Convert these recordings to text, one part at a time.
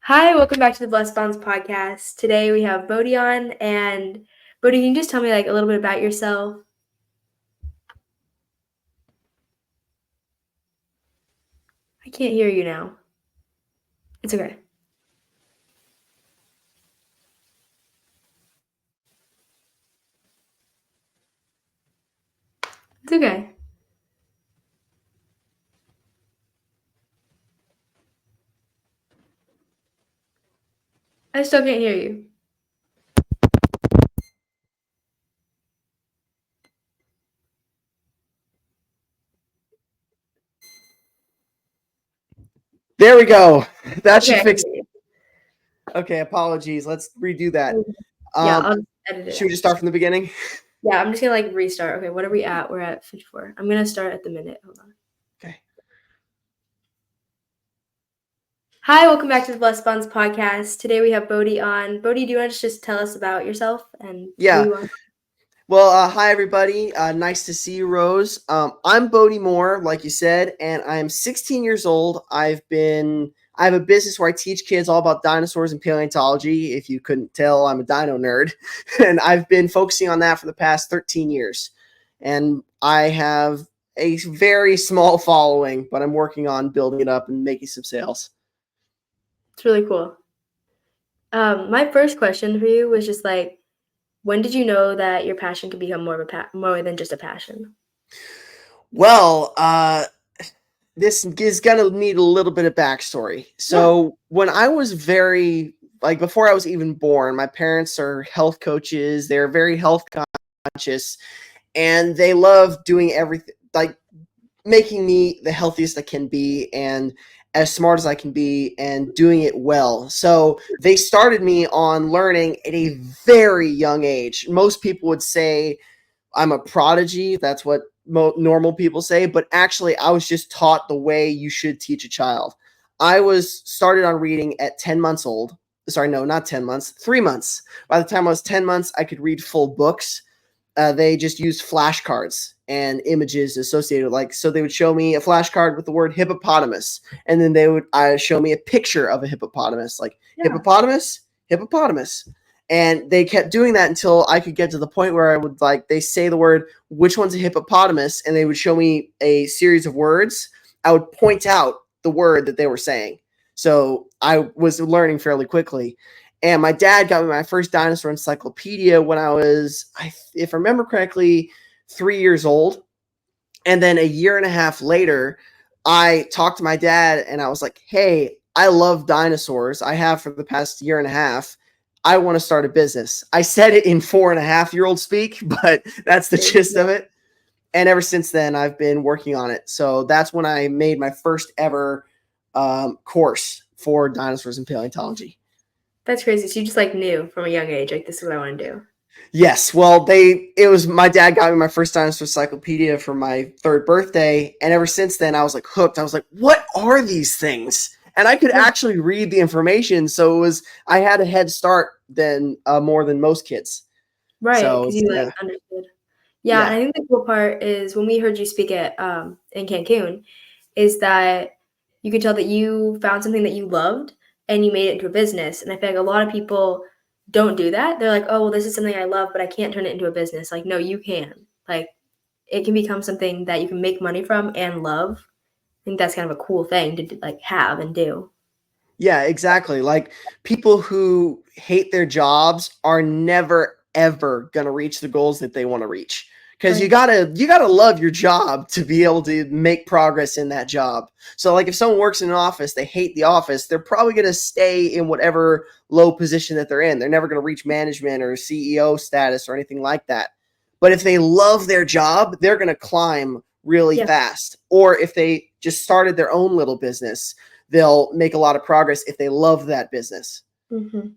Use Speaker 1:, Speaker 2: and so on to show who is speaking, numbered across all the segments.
Speaker 1: Hi, welcome back to the Blessed Bonds podcast. Today we have Bodhi on, and Bodhi, can you just tell me a little bit about yourself? I can't hear you now. It's okay. It's okay. I still can't hear you.
Speaker 2: There we go. That should
Speaker 1: Okay.
Speaker 2: fix it. Okay, apologies. Let's redo that.
Speaker 1: Yeah, I'll just edit it
Speaker 2: Should we
Speaker 1: out.
Speaker 2: just start from the beginning?
Speaker 1: Yeah, I'm just gonna restart. Okay, what are we at? We're at 54. I'm gonna start at the minute. Hold on.
Speaker 2: Okay.
Speaker 1: Hi, welcome back to the Blessed Bonds podcast. Today we have Bodhi on. Bodhi, do you want to just tell us about yourself and who you are?
Speaker 2: Well, hi everybody. Nice to see you, Rose. I'm Bodhi Moore, like you said, and I'm 16 years old. I have a business where I teach kids all about dinosaurs and paleontology. If you couldn't tell, I'm a dino nerd, and I've been focusing on that for the past 13 years. And I have a very small following, but I'm working on building it up and making some sales.
Speaker 1: It's really cool. My first question for you was just when did you know that your passion could become more than just a passion?
Speaker 2: Well, this is gonna need a little bit of backstory. So when I was before I was even born, my parents are health coaches. They're very health conscious, and they love doing everything, like making me the healthiest I can be and as smart as I can be and doing it well. So they started me on learning at a very young age. Most people would say I'm a prodigy. That's what normal people say. But actually, I was just taught the way you should teach a child. I was started on reading at 10 months old. Sorry, no, not 10 months, 3 months. By the time I was 10 months, I could read full books. They just used flashcards and images associated so they would show me a flashcard with the word hippopotamus, and then they would show me a picture of a hippopotamus, hippopotamus, and they kept doing that until I could get to the point where I would they say the word, which one's a hippopotamus, and they would show me a series of words. I would point out the word that they were saying. So I was learning fairly quickly. And my dad got me my first dinosaur encyclopedia when I was, if I remember correctly, 3 years old. And then a year and a half later, I talked to my dad and I was like, hey, I love dinosaurs. I have for the past year and a half. I want to start a business. I said it in 4.5-year-old speak, but that's the gist of it. And ever since then, I've been working on it. So that's when I made my first ever course for dinosaurs and paleontology.
Speaker 1: That's crazy. So you just knew from a young age, this is what I want to do.
Speaker 2: Yes. Well, my dad got me my first dinosaur encyclopedia for my 3rd birthday. And ever since then, I was hooked. I was like, what are these things? And I could actually read the information. So I had a head start more than most kids.
Speaker 1: Right.
Speaker 2: So,
Speaker 1: Because you understood. Yeah. And I think the cool part is when we heard you speak in Cancun, is that you could tell that you found something that you loved and you made it into a business. And I feel like a lot of people don't do that. They're like, oh, well, this is something I love, but I can't turn it into a business. No, you can. It can become something that you can make money from and love. I think that's kind of a cool thing to have and do.
Speaker 2: Yeah, exactly. People who hate their jobs are never ever going to reach the goals that they want to reach. Because you gotta love your job to be able to make progress in that job. So if someone works in an office, they hate the office, they're probably gonna stay in whatever low position that they're in. They're never gonna reach management or CEO status or anything like that. But if they love their job, they're gonna climb really fast. Or if they just started their own little business, they'll make a lot of progress if they love that business.
Speaker 1: Mm-hmm.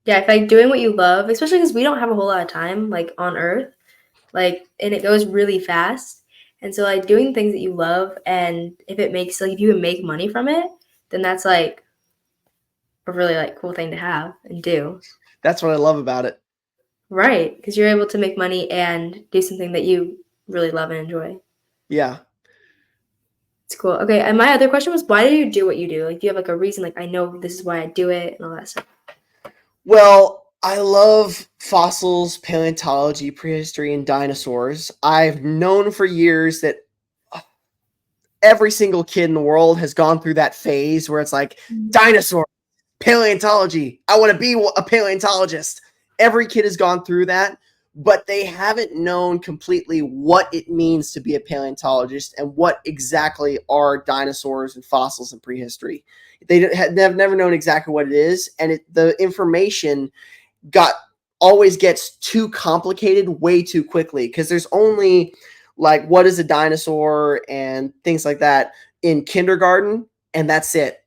Speaker 1: Yeah, I feel like doing what you love, especially because we don't have a whole lot of time on Earth, and it goes really fast. And so doing things that you love, and if it makes if you can make money from it, then that's a really cool thing to have and do.
Speaker 2: That's what I love about it.
Speaker 1: Right, because you're able to make money and do something that you really love and enjoy.
Speaker 2: Yeah.
Speaker 1: It's cool. Okay, and my other question was, why do you do what you do? Like, do you have like a reason? Like, I know this is why I do it and all that stuff.
Speaker 2: Well, I love fossils, paleontology, prehistory, and dinosaurs. I've known for years that every single kid in the world has gone through that phase where it's like dinosaur, paleontology. I want to be a paleontologist. Every kid has gone through that, but they haven't known completely what it means to be a paleontologist and what exactly are dinosaurs and fossils and prehistory. They have never known exactly what it is, and the information got always gets too complicated way too quickly because there's only like what is a dinosaur and things like that in kindergarten, and that's it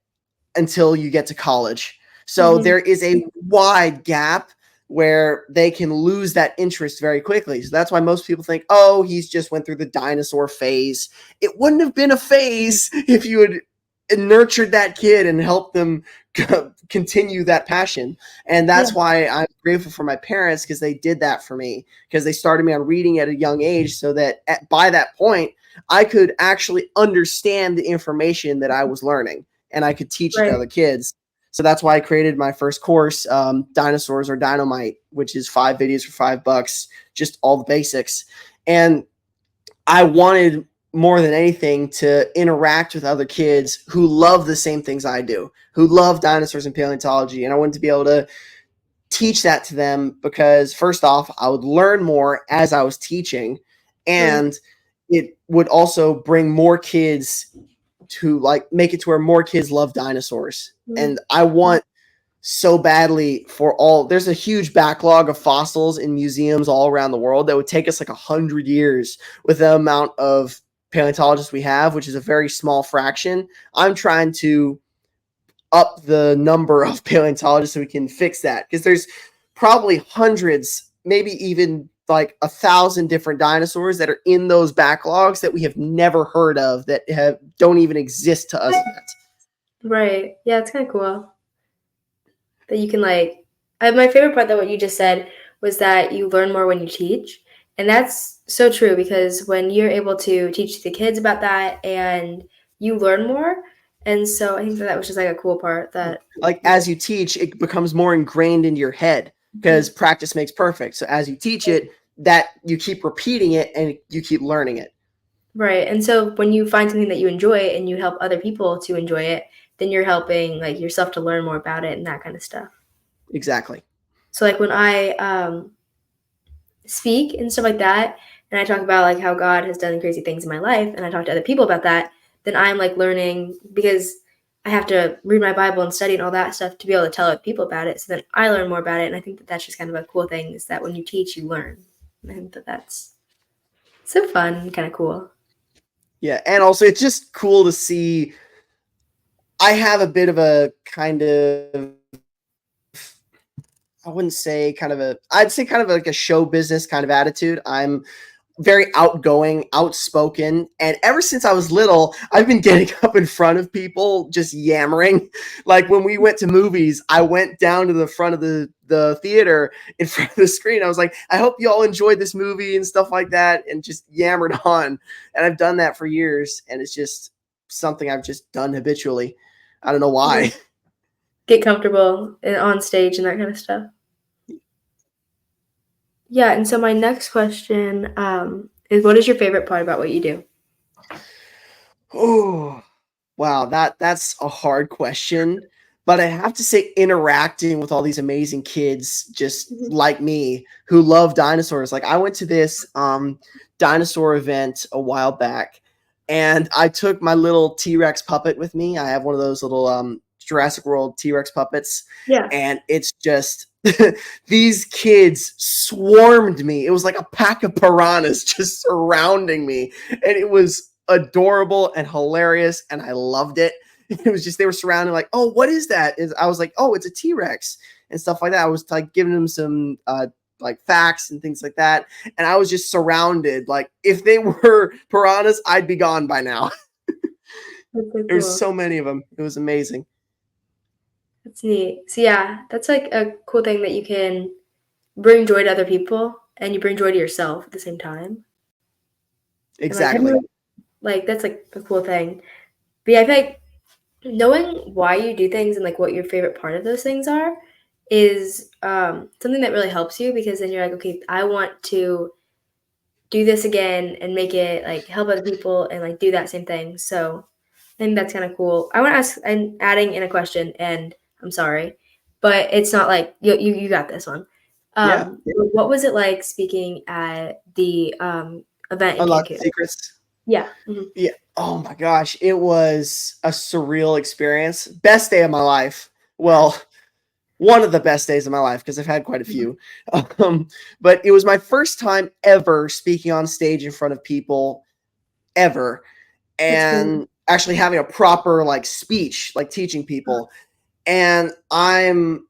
Speaker 2: until you get to college. So
Speaker 1: Mm-hmm.
Speaker 2: there is a wide gap where they can lose that interest very quickly. So that's why most people think, oh, he's just went through the dinosaur phase. It wouldn't have been a phase if you had nurtured that kid and helped them continue that passion. And
Speaker 1: Yeah.
Speaker 2: that's why I'm grateful for my parents, because they did that for me, because they started me on reading at a young age so that by that point I could actually understand the information that I was learning and I could teach it to
Speaker 1: Right.
Speaker 2: other kids. So that's why I created my first course, Dinosaurs or Dynamite, which is 5 videos for $5, just all the basics. And I wanted more than anything to interact with other kids who love the same things I do, who love dinosaurs and paleontology. And I wanted to be able to teach that to them because, first off, I would learn more as I was teaching,
Speaker 1: Right.
Speaker 2: and it would also bring more kids to like make it to where more kids love dinosaurs.
Speaker 1: Mm.
Speaker 2: And I want so badly for all there's a huge backlog of fossils in museums all around the world that would take us like 100 years with the amount of paleontologists we have, which is a very small fraction. I'm trying to up the number of paleontologists so we can fix that, because there's probably hundreds, maybe even like 1,000 different dinosaurs that are in those backlogs that we have never heard of, that don't even exist to us yet.
Speaker 1: Right. Yeah, it's kind of cool that you can like. My favorite part that what you just said was that you learn more when you teach, and that's so true because when you're able to teach the kids about that and you learn more, and so I think that was just like a cool part that.
Speaker 2: Like as you teach, it becomes more ingrained into your head because practice makes perfect. So as you teach it, that you keep repeating it and you keep learning it.
Speaker 1: Right. And so when you find something that you enjoy and you help other people to enjoy it, then you're helping like yourself to learn more about it and that kind of stuff.
Speaker 2: Exactly.
Speaker 1: So like when I speak and stuff like that, and I talk about like how God has done crazy things in my life, and I talk to other people about that, then I'm like learning because I have to read my Bible and study and all that stuff to be able to tell other people about it. So then I learn more about it, and I think that that's just kind of a cool thing is that when you teach, you learn. And I think that that's so fun and kind of cool.
Speaker 2: Yeah. And also, it's just cool to see. I have a bit of a kind of, I wouldn't say kind of a, I'd say kind of like a show business kind of attitude. I'm very outgoing, outspoken. And ever since I was little, I've been getting up in front of people just yammering. Like when we went to movies, I went down to the front of the theater in front of the screen. I was like, I hope you all enjoyed this movie and stuff like that, and just yammered on. And I've done that for years, and it's just something I've just done habitually. I don't know why.
Speaker 1: Get comfortable on stage and that kind of stuff. Yeah, and so my next question is what is your favorite part about what you do?
Speaker 2: Oh, wow, that's a hard question, but I have to say interacting with all these amazing kids just
Speaker 1: Mhm.
Speaker 2: like me who love dinosaurs. Like I went to this dinosaur event a while back, and I took my little T-Rex puppet with me. I have one of those little Jurassic World T-Rex puppets,
Speaker 1: Yeah.
Speaker 2: and it's just these kids swarmed me. It was like a pack of piranhas just surrounding me, and it was adorable and hilarious, and I loved it. It was just they were surrounding like, oh, what is that? I was like, oh, it's a T-Rex and stuff like that. I was like giving them some like facts and things like that, and I was just surrounded. Like if they were piranhas, I'd be gone by now.
Speaker 1: That's so
Speaker 2: There's
Speaker 1: cool.
Speaker 2: so many of them. It was amazing.
Speaker 1: That's neat. So yeah, that's like a cool thing that you can bring joy to other people and you bring joy to yourself at the same time. And like have
Speaker 2: Exactly.
Speaker 1: you Like, that's, like, a cool thing. But, yeah, I feel like knowing why you do things and, like, what your favorite part of those things are is, something that really helps you because then you're like, "Okay, I want to do this again and make it, like, help other people and, like, do that same thing." So, I think that's kinda cool. I wanna ask I'm adding in a question, and I'm sorry, but it's not like you got this one.
Speaker 2: Yeah.
Speaker 1: What was it like speaking at the, event in
Speaker 2: Unlock the
Speaker 1: Cancun?
Speaker 2: secrets.
Speaker 1: Yeah, mhm.
Speaker 2: Yeah. Oh my gosh, it was a surreal experience. Best day of my life. Well, one of the best days of my life because I've had quite a
Speaker 1: Mhm.
Speaker 2: few. But it was my first time ever speaking on stage in front of people ever,
Speaker 1: That's crazy.
Speaker 2: and actually having a proper like speech, like teaching people. And I'm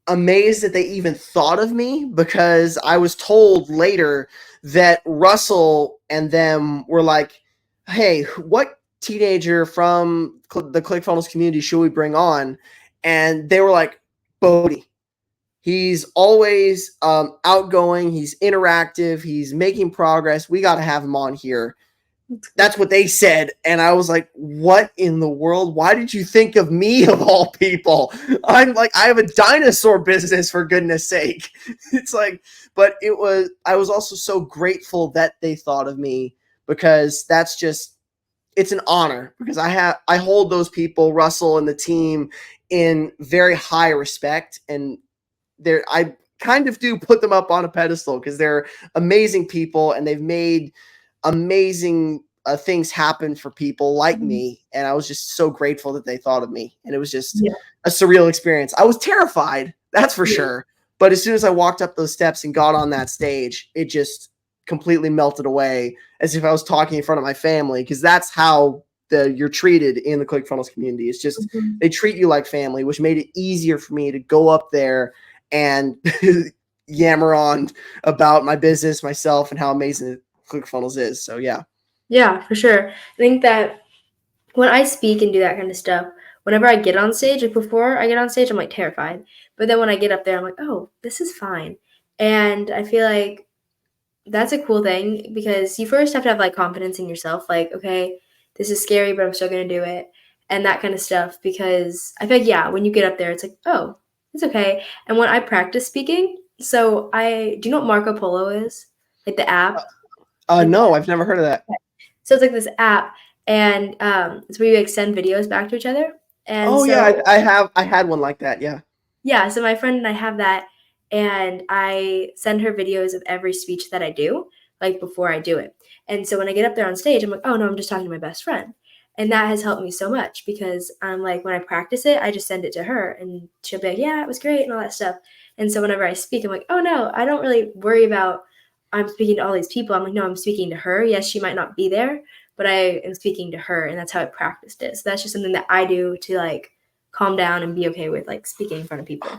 Speaker 2: amazed that they even thought of me because I was told later that Russell and them were like, "Hey, what teenager from the ClickFunnels community should we bring on?" And they were like, "Bodhi. He's always outgoing. He's interactive. He's making progress. We got to have him on here."
Speaker 1: That's cool.
Speaker 2: That's what they said. And I was like, what in the world? Why did you think of me of all people? I'm like, I have a dinosaur business for goodness sake. It's like, but I was also so grateful that they thought of me because that's just, it's an honor because I hold those people, Russell and the team, in very high respect. And I kind of do put them up on a pedestal because they're amazing people and they've made amazing things happen for people like
Speaker 1: Mhm.
Speaker 2: me. And I was just so grateful that they thought of me. And it was just
Speaker 1: Yeah,
Speaker 2: a surreal experience. I was terrified, that's for
Speaker 1: yeah.
Speaker 2: sure. But as soon as I walked up those steps and got on that stage, it just completely melted away as if I was talking in front of my family because that's how you're treated in the ClickFunnels community. It's just
Speaker 1: Mhm.
Speaker 2: they treat you like family, which made it easier for me to go up there and yammer on about my business, myself, and how amazing ClickFunnels is. So yeah.
Speaker 1: Yeah, for sure. I think that when I speak and do that kind of stuff, whenever I get on stage, like, before I get on stage, I'm, like, terrified, but then when I get up there, I'm like, "Oh, this is fine," and I feel like that's a cool thing because you first have to have, like, confidence in yourself, like, "Okay, this is scary, but I'm still gonna do it," and that kinda stuff because I feel like, yeah, when you get up there, it's like, "Oh, it's okay," and when I practice speaking so I do you know what Marco Polo is? Like, the app? Like
Speaker 2: No, I've never heard of that.
Speaker 1: so it's like this app, and, it's where you, like, send videos back to each other, and
Speaker 2: Oh yeah,
Speaker 1: so
Speaker 2: I had one like that. Yeah.
Speaker 1: yeah, so my friend and I have that, and I send her videos of every speech that I do, like, before I do it, and so when I get up there on stage, I'm like, "Oh, no, I'm just talking to my best friend," and that has helped me so much because I'm like, when I practice it, I just send it to her, and she'll be like, "Yeah, it was great," and all that stuff, and so whenever I speak, I'm like, "Oh, no, I don't really worry about I'm speaking to all these people." I'm like, "No, I'm speaking to her. Yes, she might not be there, but I am speaking to her," and that's how I practiced it, so that's just something that I do to, like, calm down and be okay with, like, speaking in front of people.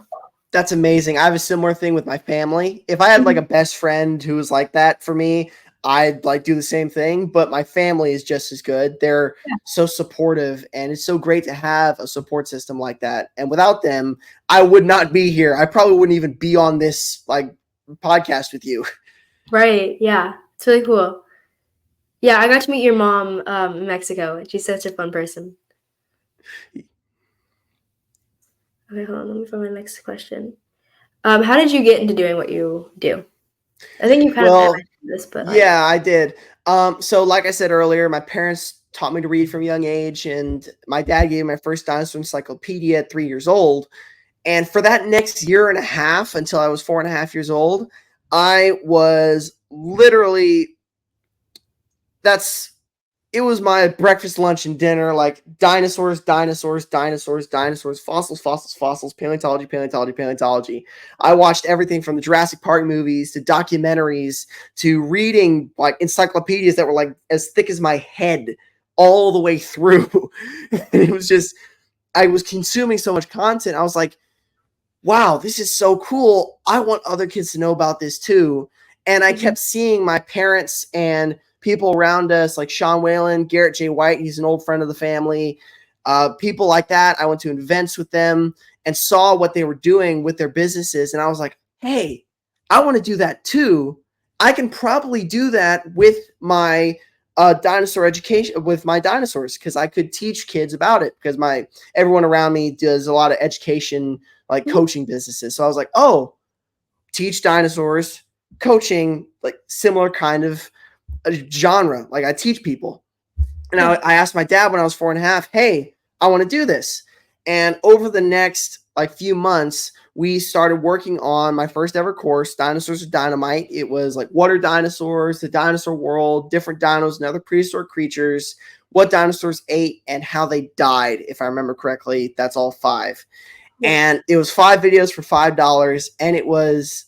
Speaker 2: That's amazing. I have a similar thing with my family. If I had like a
Speaker 1: Mhm.
Speaker 2: best friend who was like that for me, I'd like do the same thing, but my family is just as good. They're
Speaker 1: Yeah,
Speaker 2: so supportive and it's so great to have a support system like that. And without them, I would not be here. I probably wouldn't even be on this like podcast with you.
Speaker 1: right, yeah, it's really cool. Yeah, I got to meet your mom, in Mexico, and she's such a fun person. Okay, hold on, let me find my next question. How did you get into doing what you do? I think you kind of
Speaker 2: Well,
Speaker 1: mentioned this, but, like
Speaker 2: yeah, I did. So like I said earlier, my parents taught me to read from a young age, and my dad gave me my first dinosaur encyclopedia at 3 years old. And for that next year and a half until I was 4.5 years old, I was literally that's it was my breakfast, lunch, and dinner, like dinosaurs, dinosaurs, dinosaurs, dinosaurs, fossils, fossils, fossils, paleontology, paleontology, paleontology. I watched everything from the Jurassic Park movies to documentaries to reading like encyclopedias that were like as thick as my head all the way through. And it was just, I was consuming so much content. I was like, wow, this is so cool. I want other kids to know about this too. And I
Speaker 1: mhm,
Speaker 2: kept seeing my parents and people around us, like Sean Whalen, Garrett J. White, he's an old friend of the family, people like that. I went to events with them and saw what they were doing with their businesses. And I was like, hey, I want to do that too. I can probably do that with my dinosaur education with my dinosaurs because I could teach kids about it because everyone around me does a lot of education like
Speaker 1: Mhm.
Speaker 2: coaching businesses. So I was like, oh, teach dinosaurs, coaching, like similar kind of genre. Like I teach people. And
Speaker 1: Yeah.
Speaker 2: I asked my dad when I was 4.5, hey, I want to do this. And over the next like few months, we started working on my first ever course, Dinosaurs of Dynamite. It was like what are dinosaurs, the dinosaur world, different dinos and other prehistoric creatures, what dinosaurs ate, and how they died. If I remember correctly, that's all 5.
Speaker 1: Yeah.
Speaker 2: And it was 5 videos for $5, and it was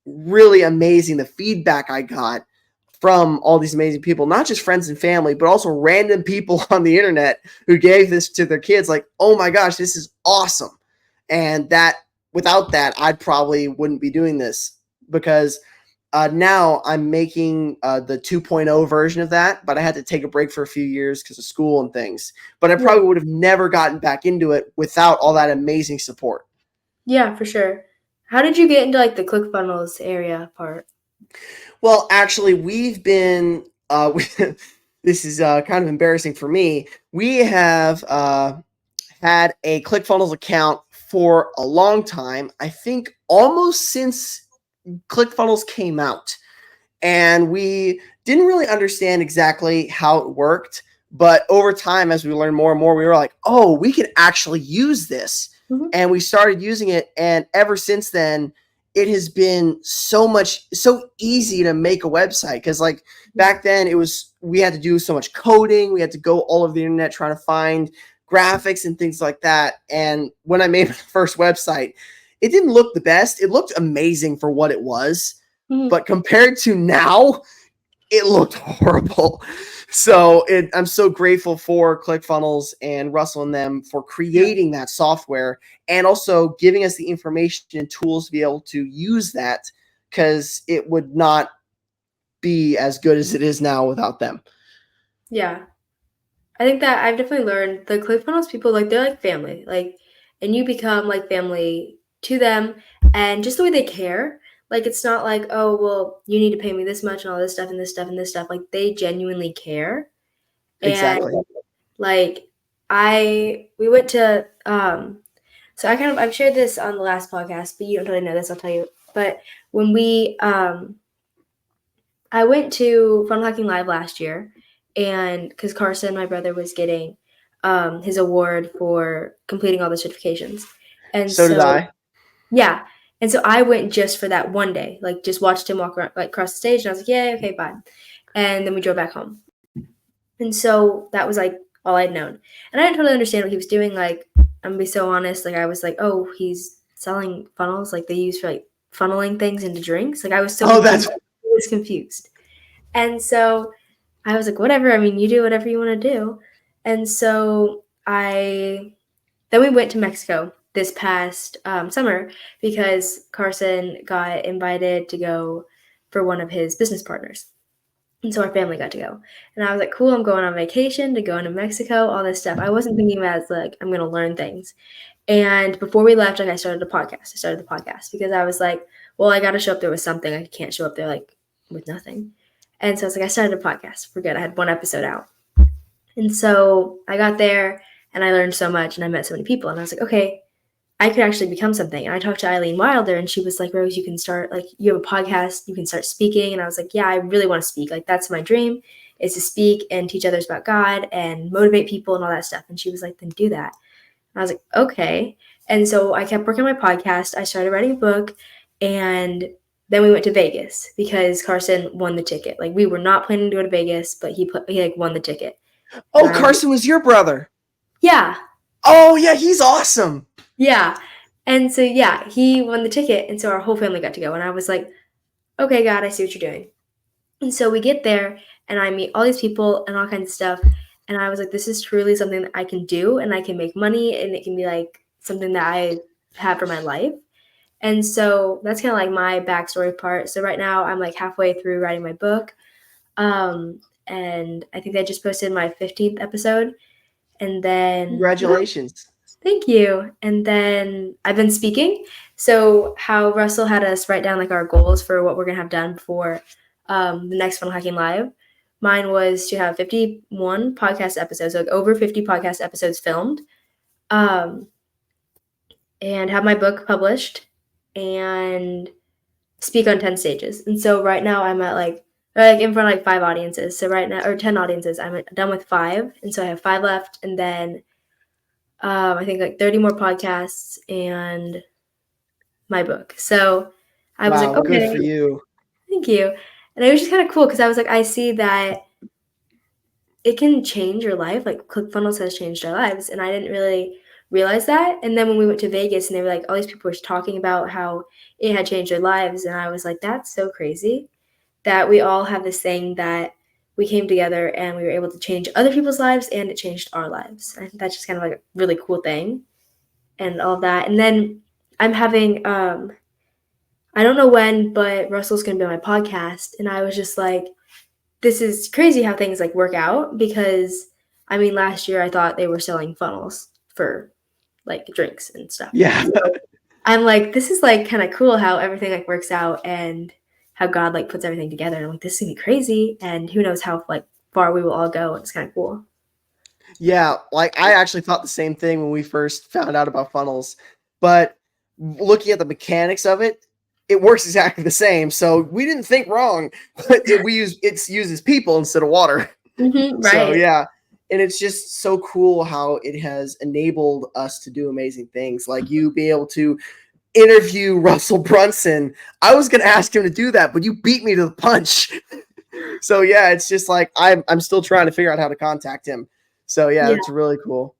Speaker 2: really amazing the feedback I got from all these amazing people, not just friends and family, but also random people on the internet who gave this to their kids. Like, oh my gosh, this is awesome. And that without that, I probably wouldn't be doing this because now I'm making the 2.0 version of that, but I had to take a break for a few years because of school and things. But I
Speaker 1: Yeah.
Speaker 2: probably would have never gotten back into it without all that amazing support.
Speaker 1: Yeah, for sure. How did you get into like the ClickFunnels area part?
Speaker 2: Well, actually, we've been. This is kind of embarrassing for me. We have had a ClickFunnels account for a long time. I think almost since ClickFunnels came out, and we didn't really understand exactly how it worked. But over time, as we learned more and more, we were like, oh, we can actually use this.
Speaker 1: Mhm.
Speaker 2: And we started using it. And ever since then, it has been so easy to make a website. Because, like, back then, we had to do so much coding. We had to go all over the internet trying to find graphics and things like that. And when I made my first website, it didn't look the best. It looked amazing for what it was,
Speaker 1: Mhm.
Speaker 2: but compared to now, it looked horrible. So I'm so grateful for ClickFunnels and Russell and them for
Speaker 1: Yeah.
Speaker 2: creating that software and also giving us the information and tools to be able to use that because it would not be as good as it is now without them.
Speaker 1: Yeah. I think that I've definitely learned the ClickFunnels people, like, they're like family, like, and you become like family to them, and just the way they care. Like, it's not like, oh, well, you need to pay me this much and all this stuff and this stuff and this stuff. Like, they genuinely care. And
Speaker 2: Exactly.
Speaker 1: like, we went to, so I've shared this on the last podcast, but you don't really know this, I'll tell you. But when I went to Funnel Hacking Live last year, and because Carson, my brother, was getting his award for completing all the certifications, and
Speaker 2: So did
Speaker 1: so
Speaker 2: I.
Speaker 1: yeah, and so I went just for that one day, like just watched him walk around, like across the stage, and I was like, yeah, okay, bye, and then we drove back home, and so that was like all I'd known, and I didn't totally understand what he was doing. Like, I'm gonna be so honest, like I was like, oh, he's selling funnels, like they use for like funneling things into drinks. Like I was so
Speaker 2: Oh,
Speaker 1: confused.
Speaker 2: that's
Speaker 1: I was confused. And so I was like, whatever. I mean, you do whatever you want to do. And so then we went to Mexico this past summer because Carson got invited to go for one of his business partners. And so our family got to go. And I was like, cool, I'm going on vacation to go into Mexico, all this stuff. I wasn't thinking about it as like, I'm going to learn things. And before we left, like I started a podcast. I started the podcast because I was like, well, I got to show up there with something. I can't show up there like with nothing. And so I was like, I started a podcast. We're good. I had one episode out. And so I got there and I learned so much and I met so many people. And I was like, okay, I could actually become something. And I talked to Eileen Wilder and she was like, Rose, you can start, like, you have a podcast, you can start speaking. And I was like, yeah, I really want to speak. Like, that's my dream, is to speak and teach others about God and motivate people and all that stuff. And she was like, then do that. And I was like, okay. And so I kept working on my podcast. I started writing a book, and then we went to Vegas because Carson won the ticket. Like, we were not planning to go to Vegas, but he like won the ticket. And
Speaker 2: Oh, Carson was your brother.
Speaker 1: yeah,
Speaker 2: Oh yeah, he's awesome.
Speaker 1: yeah. And so yeah, he won the ticket, and so our whole family got to go. And I was like, okay, God, I see what you're doing. And so we get there, and I meet all these people and all kinds of stuff. And I was like, this is truly something that I can do, and I can make money, and it can be like something that I have for my life. And so that's kind of like my backstory part. So right now I'm like halfway through writing my book. And I think I just posted my 15th episode. And then, yeah,
Speaker 2: Congratulations.
Speaker 1: thank you. And then I've been speaking. So how Russell had us write down like our goals for what we're going to have done for the next Funnel Hacking Live mine was to have 51 podcast episodes, like over 50 podcast episodes filmed, and have my book published and speak on 10 stages. And so right now I'm at like in front of like 5 audiences. So right now, or 10 audiences, I'm done with 5. And so I have 5 left. And then I think like 30 more podcasts and my book. So I was like,
Speaker 2: Wow, good
Speaker 1: okay,
Speaker 2: for you.
Speaker 1: thank you. And it was just kind of cool because I was like, I see that it can change your life. Like ClickFunnels has changed our lives. And I didn't really realize that. And then when we went to Vegas and they were like, all these people were talking about how it had changed their lives. And I was like, that's so crazy that we all have this thing that we came together and we were able to change other people's lives and it changed our lives. I think that's just kind of like a really cool thing and all of that. And then I'm having, I don't know when, but Russell's going to be on my podcast. And I was just like, this is crazy how things like work out because I mean, last year I thought they were selling funnels for like drinks and stuff.
Speaker 2: Yeah.
Speaker 1: So I'm like, this is like kind of cool how everything like works out and how God like puts everything together. And I'm like, this is gonna be crazy. And who knows how like far we will all go. It's kind of cool.
Speaker 2: Yeah, like I actually thought the same thing when we first found out about funnels, but looking at the mechanics of it, it works exactly the same. So we didn't think wrong, but it uses people instead of water. So
Speaker 1: Right.
Speaker 2: yeah, and it's just so cool how it has enabled us to do amazing things. Like you be able to interview Russell Brunson. I was gonna ask him to do that, but you beat me to the punch. So yeah, it's just like I'm still trying to figure out how to contact him. So yeah,
Speaker 1: Yeah.
Speaker 2: that's really cool.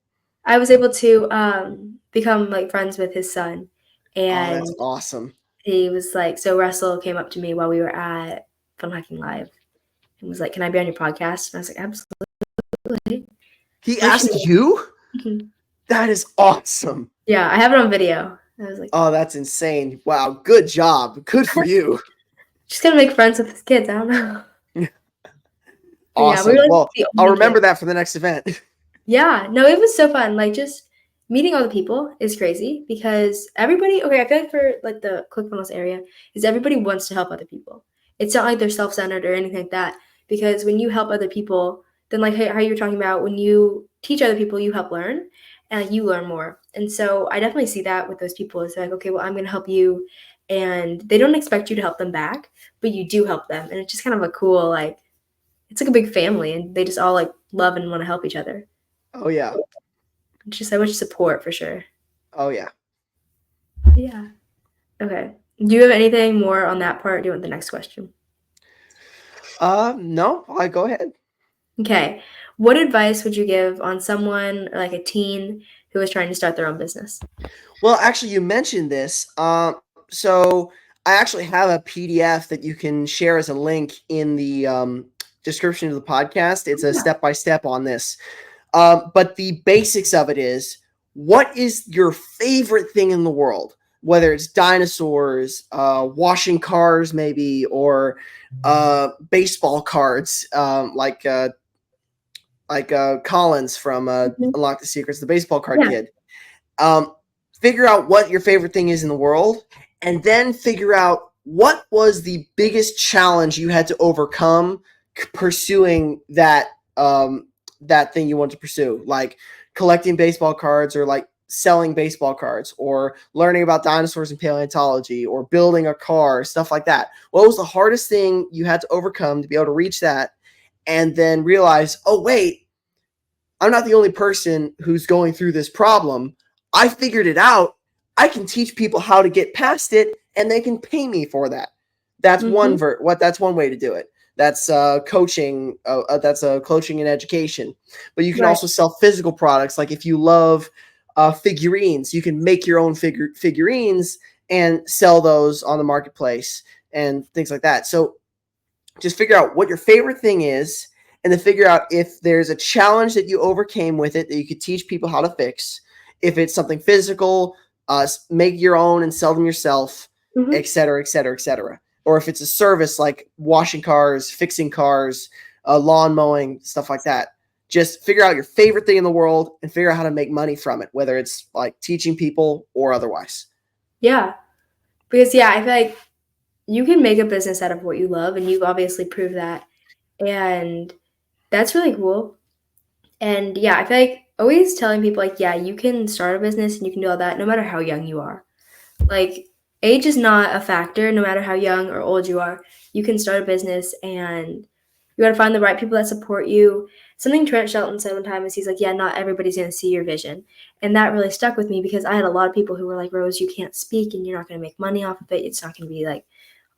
Speaker 1: I was able to become like friends with his son.
Speaker 2: Oh,
Speaker 1: And
Speaker 2: that's awesome.
Speaker 1: he was like, so Russell came up to me while we were at Fun Hacking Live and was like, can I be on your podcast? And I was like, absolutely.
Speaker 2: He
Speaker 1: Which
Speaker 2: asked you? That is awesome.
Speaker 1: yeah, I have it on video. I was like,
Speaker 2: Oh, that's insane. Wow, good job. Good for you.
Speaker 1: just gonna make friends with his kids. I don't know. But yeah, we were
Speaker 2: Awesome.
Speaker 1: like
Speaker 2: Well,
Speaker 1: the
Speaker 2: I'll
Speaker 1: only
Speaker 2: remember
Speaker 1: kids.
Speaker 2: that for the next event.
Speaker 1: Yeah, no, it was so fun. Like just meeting all the people is crazy because everybody. Okay, I feel like for like the ClickFunnels area is everybody wants to help other people. It's not like they're self-centered or anything like that. Because when you help other people, then like how you were talking about when you teach other people, you help learn and like, you learn more. And so I definitely see that with those people. It's like, okay, well, I'm gonna help you, and they don't expect you to help them back, but you do help them, and it's just kind of a cool like it's like a big family, and they just all like love and want to help each other.
Speaker 2: Oh yeah.
Speaker 1: It's just so much support for sure.
Speaker 2: Oh yeah.
Speaker 1: Yeah. Okay. Do you have anything more on that part? Do you want the next question?
Speaker 2: No, I go ahead.
Speaker 1: Okay. What advice would you give on someone or like a teen who is trying to start their own business?
Speaker 2: Well, actually, you mentioned this. So I actually have a PDF that you can share as a link in the description of the podcast. It's a
Speaker 1: Yeah.
Speaker 2: step by step on this. But the basics of it is, what is your favorite thing in the world? Whether it's dinosaurs, washing cars, maybe, or baseball cards, like Collins from
Speaker 1: Mhm.
Speaker 2: Unlock the Secrets, the baseball card
Speaker 1: Yeah.
Speaker 2: kid. Um, Figure out what your favorite thing is in the world, and then figure out what was the biggest challenge you had to overcome pursuing that thing you want to pursue, like collecting baseball cards, or like selling baseball cards, or learning about dinosaurs and paleontology, or building a car, stuff like that. What was the hardest thing you had to overcome to be able to reach that, and then realize, oh wait, I'm not the only person who's going through this problem. I figured it out. I can teach people how to get past it, and they can pay me for that. That's
Speaker 1: Mhm.
Speaker 2: that's one way to do it. That's coaching. That's coaching and education. But you can
Speaker 1: Right.
Speaker 2: also sell physical products. Like if you love figurines, you can make your own figurines and sell those on the marketplace and things like that. So just figure out what your favorite thing is, and then figure out if there's a challenge that you overcame with it that you could teach people how to fix. If it's something physical, make your own and sell them yourself,
Speaker 1: Mhm.
Speaker 2: et cetera, et cetera, et cetera. Or if it's a service like washing cars, fixing cars, lawn mowing, stuff like that. Just figure out your favorite thing in the world and figure out how to make money from it, whether it's like teaching people or otherwise.
Speaker 1: Yeah. Because yeah, I feel like you can make a business out of what you love, and you've obviously proved that and that's really cool. And yeah, I feel like always telling people like, yeah, you can start a business and you can do all that no matter how young you are. Like, age is not a factor no matter how young or old you are. You can start a business and you gotta find the right people that support you. Something Trent Shelton said one time is he's like, yeah, not everybody's gonna see your vision. And that really stuck with me because I had a lot of people who were like, Rose, you can't speak and you're not gonna make money off of it. It's not gonna be like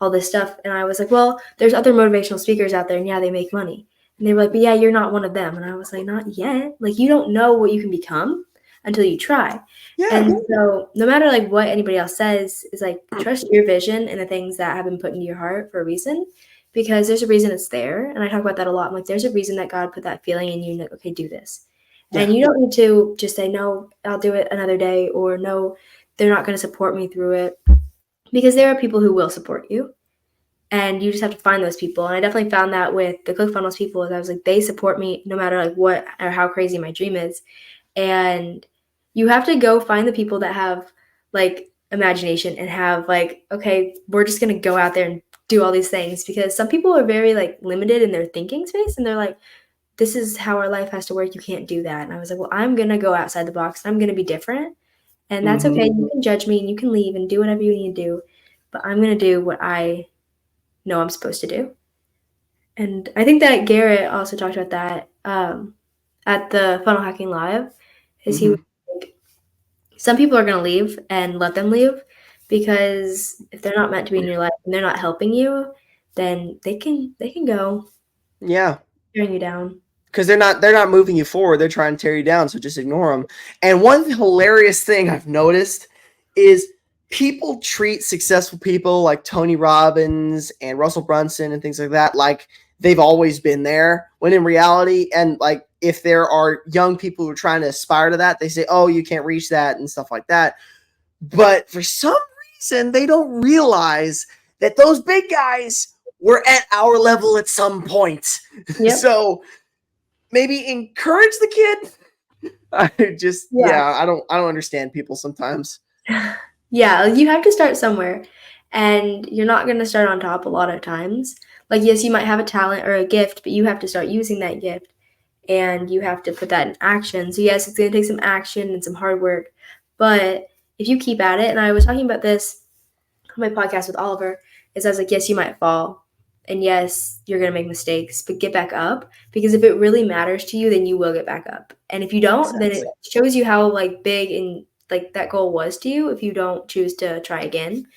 Speaker 1: all this stuff. And I was like, well, there's other motivational speakers out there and yeah, they make money. And they were like, but yeah, you're not one of them. And I was like, not yet. Like, you don't know what you can become until you try.
Speaker 2: Yeah.
Speaker 1: And so no matter like what anybody else says is like, trust your vision and the things that have been put into your heart for a reason, because there's a reason it's there. And I talk about that a lot. I'm like, there's a reason that God put that feeling in you. Like, okay, do this.
Speaker 2: Yeah.
Speaker 1: And you don't need to just say, no, I'll do it another day, or no, they're not going to support me through it, because there are people who will support you. And you just have to find those people. And I definitely found that with the ClickFunnels people. I was like, they support me no matter like what or how crazy my dream is. And you have to go find the people that have like imagination and have like, okay, we're just gonna go out there and do all these things, because some people are very like limited in their thinking space and they're like, this is how our life has to work. You can't do that. And I was like, well, I'm gonna go outside the box. I'm gonna be different. And that's okay.
Speaker 2: Mm-hmm.
Speaker 1: You can judge me and you can leave and do whatever you need to do. But I'm gonna do what I know I'm supposed to do. And I think that Garrett also talked about that at the Funnel Hacking Live, is he
Speaker 2: Mm-hmm.
Speaker 1: was like, some people are going to leave and let them leave, because if they're not meant to be in your life and they're not helping you, then they can go,
Speaker 2: Yeah.
Speaker 1: tearing you down.
Speaker 2: Because they're not moving you forward. They're trying to tear you down. So just ignore them. And one hilarious thing I've noticed is people treat successful people like Tony Robbins and Russell Brunson and things like that like they've always been there. When in reality, and like if there are young people who are trying to aspire to that, they say, "Oh, you can't reach that" and stuff like that. But for some reason, they don't realize that those big guys were at our level at some point.
Speaker 1: Yep.
Speaker 2: So maybe encourage the kid. I just
Speaker 1: Yeah.
Speaker 2: I don't understand people sometimes.
Speaker 1: Yeah, you have to start somewhere, and you're not going to start on top a lot of times. Like, yes, you might have a talent or a gift, but you have to start using that gift and you have to put that in action. So yes, it's going to take some action and some hard work, but if you keep at it, and I was talking about this on my podcast with Oliver, is I was like, yes, you might fall, and yes, you're going to make mistakes, but get back up, because if it really matters to you, then you will get back up. And if you don't, then it
Speaker 2: Exactly.
Speaker 1: shows you how like big and like that goal was to you if you don't choose to try again.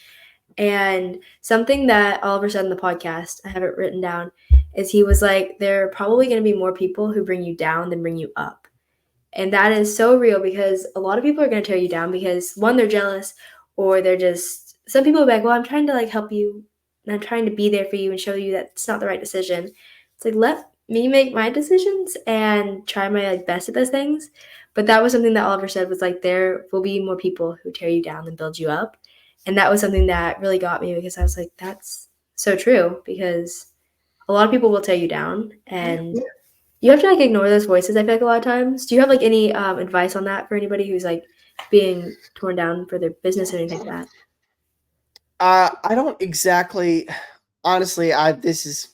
Speaker 1: And something that Oliver said in the podcast, I have it written down, is he was like, there are probably going to be more people who bring you down than bring you up. And that is so real, because a lot of people are going to tear you down because one, they're jealous, or they're just, some people are like, well, I'm trying to like help you and I'm trying to be there for you and show you that it's not the right decision. It's like, let me make my decisions and try my like best at those things. But that was something that Oliver said, was like, there will be more people who tear you down than build you up. And that was something that really got me, because I was like, that's so true, because a lot of people will tear you down and you have to like ignore those voices, I feel like, a lot of times. Do you have like any advice on that for anybody who's like being torn down for their business or anything like that?
Speaker 2: I don't exactly. Honestly, this is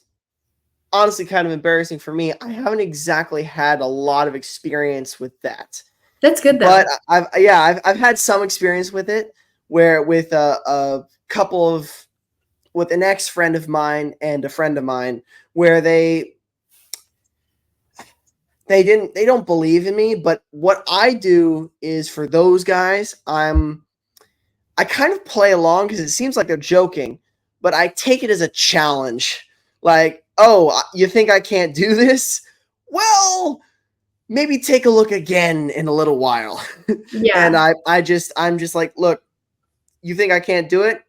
Speaker 2: honestly kind of embarrassing for me. I haven't exactly had a lot of experience with that,
Speaker 1: That's good
Speaker 2: but
Speaker 1: though.
Speaker 2: I've had some experience with it, where with a couple of with an ex friend of mine and a friend of mine, where they don't believe in me. But what I do is, for those guys, I kind of play along because it seems like they're joking, but I take it as a challenge. Like, oh, you think I can't do this? Well, maybe take a look again in a little while. And
Speaker 1: Yeah.
Speaker 2: I'm just like, look, you think I can't do it?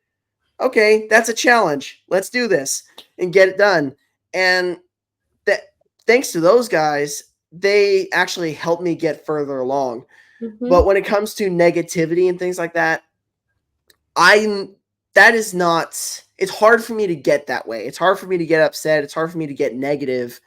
Speaker 2: Okay, that's a challenge. Let's do this and get it done. And that, thanks to those guys, they actually helped me get further along. But
Speaker 1: Hmm.
Speaker 2: when it comes to negativity and things like that, I'm that is not it's hard for me to get that way. It's hard for me to get upset. It's hard for me to get negative.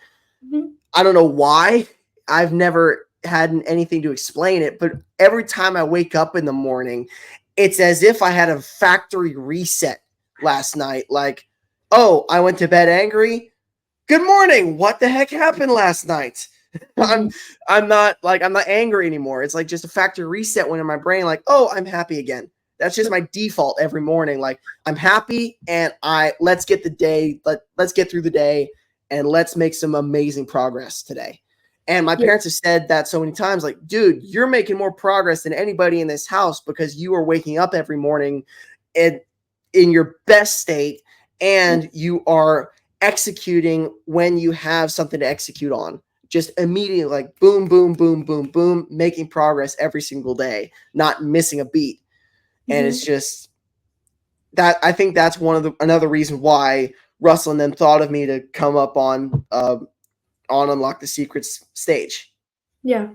Speaker 1: Hmm.
Speaker 2: I don't know why. I've never had anything to explain it, but every time I wake up in the morning, it's as if I had a factory reset last night. Like, oh, I went to bed angry. good morning. What the heck happened last night? I'm
Speaker 1: Mhm.
Speaker 2: I'm not like I'm not angry anymore. It's like just a factory reset when in my brain, like, oh, I'm happy again. That's just my default every morning. Like I'm happy and let's get the day, let's get through the day and let's make some amazing progress today. And my
Speaker 1: Yeah.
Speaker 2: parents have said that so many times, like, dude, you're making more progress than anybody in this house because you are waking up every morning in in your best state and you are executing when you have something to execute on. Just immediately, like boom, boom, boom, boom, boom, making progress every single day, not missing a beat. And it's
Speaker 1: Mhm.
Speaker 2: just that I think that's one of the another reason why Russell and them thought of me to come up on Unlock the Secrets stage.
Speaker 1: Yeah.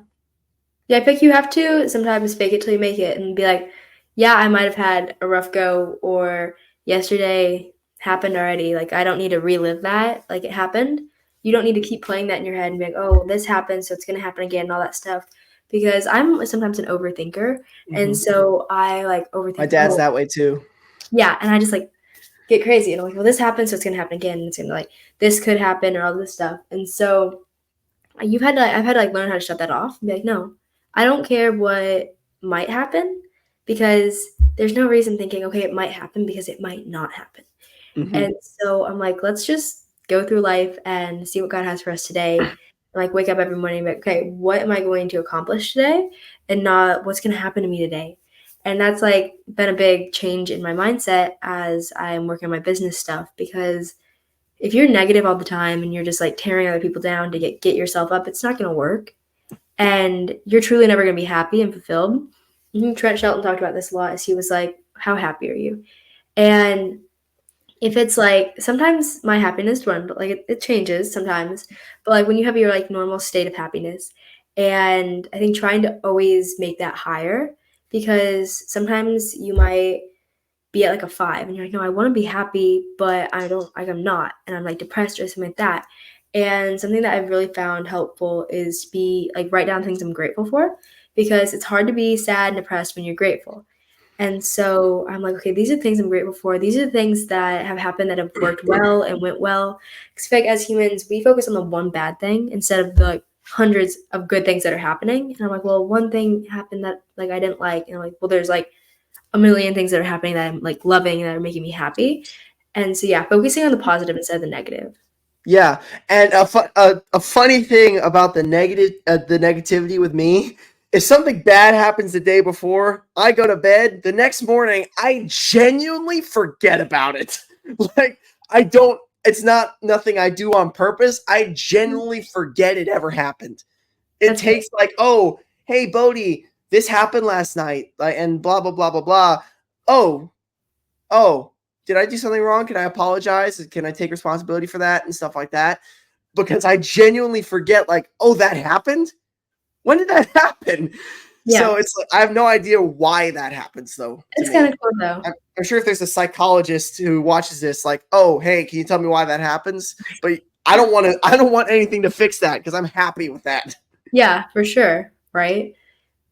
Speaker 1: Yeah, I think you have to sometimes fake it till you make it and be like, "Yeah, I might have had a rough go," or "Yesterday happened already, like, I don't need to relive that, like, it happened." You don't need to keep playing that in your head and be like, "Oh, this happened, so it's gonna happen again," and all that stuff, because I'm sometimes an overthinker, and
Speaker 2: Mm-hmm.
Speaker 1: so I, like,
Speaker 2: My
Speaker 1: overthink,
Speaker 2: dad's
Speaker 1: "Oh."
Speaker 2: that way too.
Speaker 1: Yeah, and I just, like, get crazy, and I'm like, "Well, this happened, so it's gonna happen again, and it's gonna, like this could happen," or all this stuff, and so I've had to, like, learn how to shut that off and be like, "No, I don't care what might happen because there's no reason thinking, okay, it might happen because it might not happen."
Speaker 2: Mm-hmm.
Speaker 1: And so I'm like, "Let's just go through life and see what God has for us today." And, like, wake up every morning and be like, "Okay, what am I going to accomplish today?" And not what's gonna happen to me today. And that's, like, been a big change in my mindset as I'm working on my business stuff because if you're negative all the time and you're just like tearing other people down to get yourself up, it's not going to work. And you're truly never going to be happy and fulfilled. Trent Shelton talked about this a lot as he was like, "How happy are you?" And if it's like sometimes my happiness dwindles, like it changes sometimes, but like when you have your like normal state of happiness, and I think trying to always make that higher because sometimes you might be at like a 5 and you're like, "No, I wanna be happy, but I don't like, I'm not, and I'm, like, depressed," or something like that. And something that I've really found helpful is to be like, write down things I'm grateful for because it's hard to be sad and depressed when you're grateful. And so I'm like, "Okay, these are things I'm grateful for. These are the things that have happened that have worked well and went well." 'Cause I feel like as humans, we focus on the one bad thing instead of the, like, hundreds of good things that are happening. And I'm like, "Well, one thing happened that, like, I didn't like." And I'm like, "Well, there's, like, a million things that are happening that I'm, like, loving and that are making me happy." And so, yeah, focusing on the positive instead of the negative.
Speaker 2: Yeah, and a funny thing about the negativity with me, if something bad happens the day before, I go to bed, the next morning, I genuinely forget about it. Like, I don't it's not nothing I do on purpose, I
Speaker 1: Mhm.
Speaker 2: genuinely forget it ever happened. It
Speaker 1: That's good.
Speaker 2: takes like, "Oh, hey, Bodhi, this happened last night," like, and blah, blah, blah, blah, blah. "Oh, oh, did I do something wrong? Can I apologize? Can I take responsibility for that?" And stuff like that because I genuinely forget, like, oh, that happened? When did that happen? So
Speaker 1: Yeah.
Speaker 2: it's like, I have no idea why that happens, though, to
Speaker 1: It's kinda
Speaker 2: me.
Speaker 1: cool, though.
Speaker 2: I'm sure if there's a psychologist who watches this, like, oh, hey, can you tell me why that happens? But I don't want anything to fix that because I'm happy with that.
Speaker 1: Yeah, for sure, right?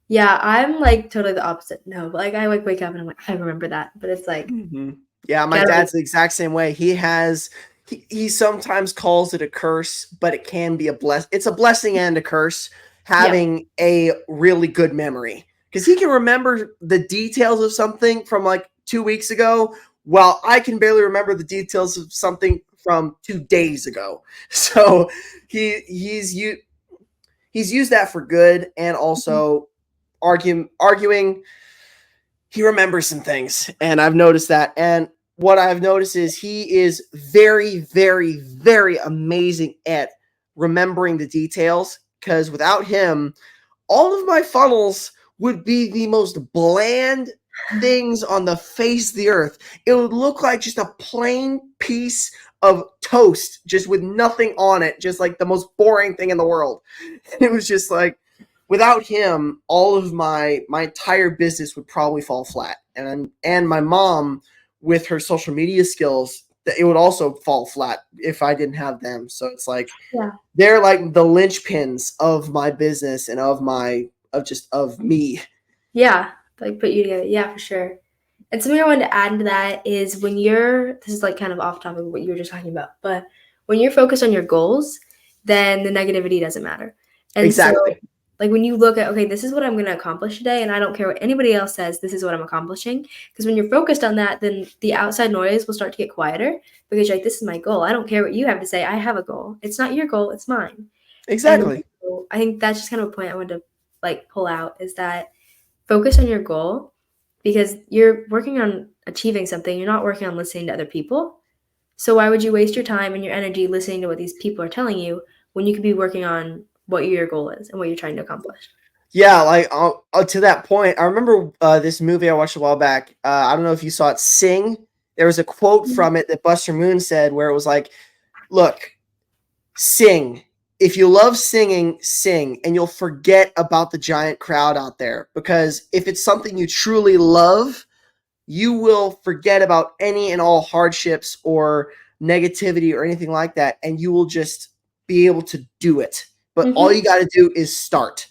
Speaker 1: Yeah, I'm, like, totally the opposite. No, but, like, I, like, wake up and I'm like, "I remember that," but it's like,
Speaker 2: Mhm. Yeah, my
Speaker 1: gotta
Speaker 2: dad's the exact same way. He sometimes calls it a curse, but it can be it's a blessing and a curse
Speaker 1: yeah.
Speaker 2: having a really good memory. Because he can remember the details of something from like 2 weeks ago, while I can barely remember the details of something from 2 days ago. So he he's used that for good and
Speaker 1: Mhm.
Speaker 2: also arguing he remembers some things, and I've noticed that. And what I've noticed is he is very, very, very amazing at remembering the details. Because without him, all of my funnels would be the most bland things on the face of the earth. It would look like just a plain piece of toast, just with nothing on it, just like the most boring thing in the world. It was just like without him, all of my entire business would probably fall flat. And my mom, with her social media skills, it would also fall flat if I didn't have them. So it's like
Speaker 1: Yeah.
Speaker 2: they're like the linchpins of my business and of me.
Speaker 1: Yeah, like, put you together. Yeah, for sure. And something I wanted to add to that is when you're this is, like, kind of off topic of what you were just talking about, but when you're focused on your goals, then the negativity doesn't matter. And so,
Speaker 2: Exactly.
Speaker 1: like when you look at, okay, this is what I'm going to accomplish today, and I don't care what anybody else says, this is what I'm accomplishing. Because when you're focused on that, then the outside noise will start to get quieter because you're like, this is my goal. I don't care what you have to say. I have a goal. It's not your goal, it's mine. And
Speaker 2: Exactly.
Speaker 1: so I think that's just kind of a point I wanted to like pull out is that focus on your goal because you're working on achieving something. You're not working on listening to other people. So why would you waste your time and your energy listening to what these people are telling you when you could be working on what your goal is and what you're trying to accomplish?
Speaker 2: Yeah, like to that point, I remember this movie I watched a while back. I don't know if you saw it, Sing. There was a quote
Speaker 1: Mhm.
Speaker 2: from it that Buster Moon said where it was like, "Look, sing. If you love singing, sing, and you'll forget about the giant crowd out there. Because if it's something you truly love, you will forget about any and all hardships or negativity or anything like that, and you will just be able to do it. But all
Speaker 1: Mhm.
Speaker 2: you got to do is start."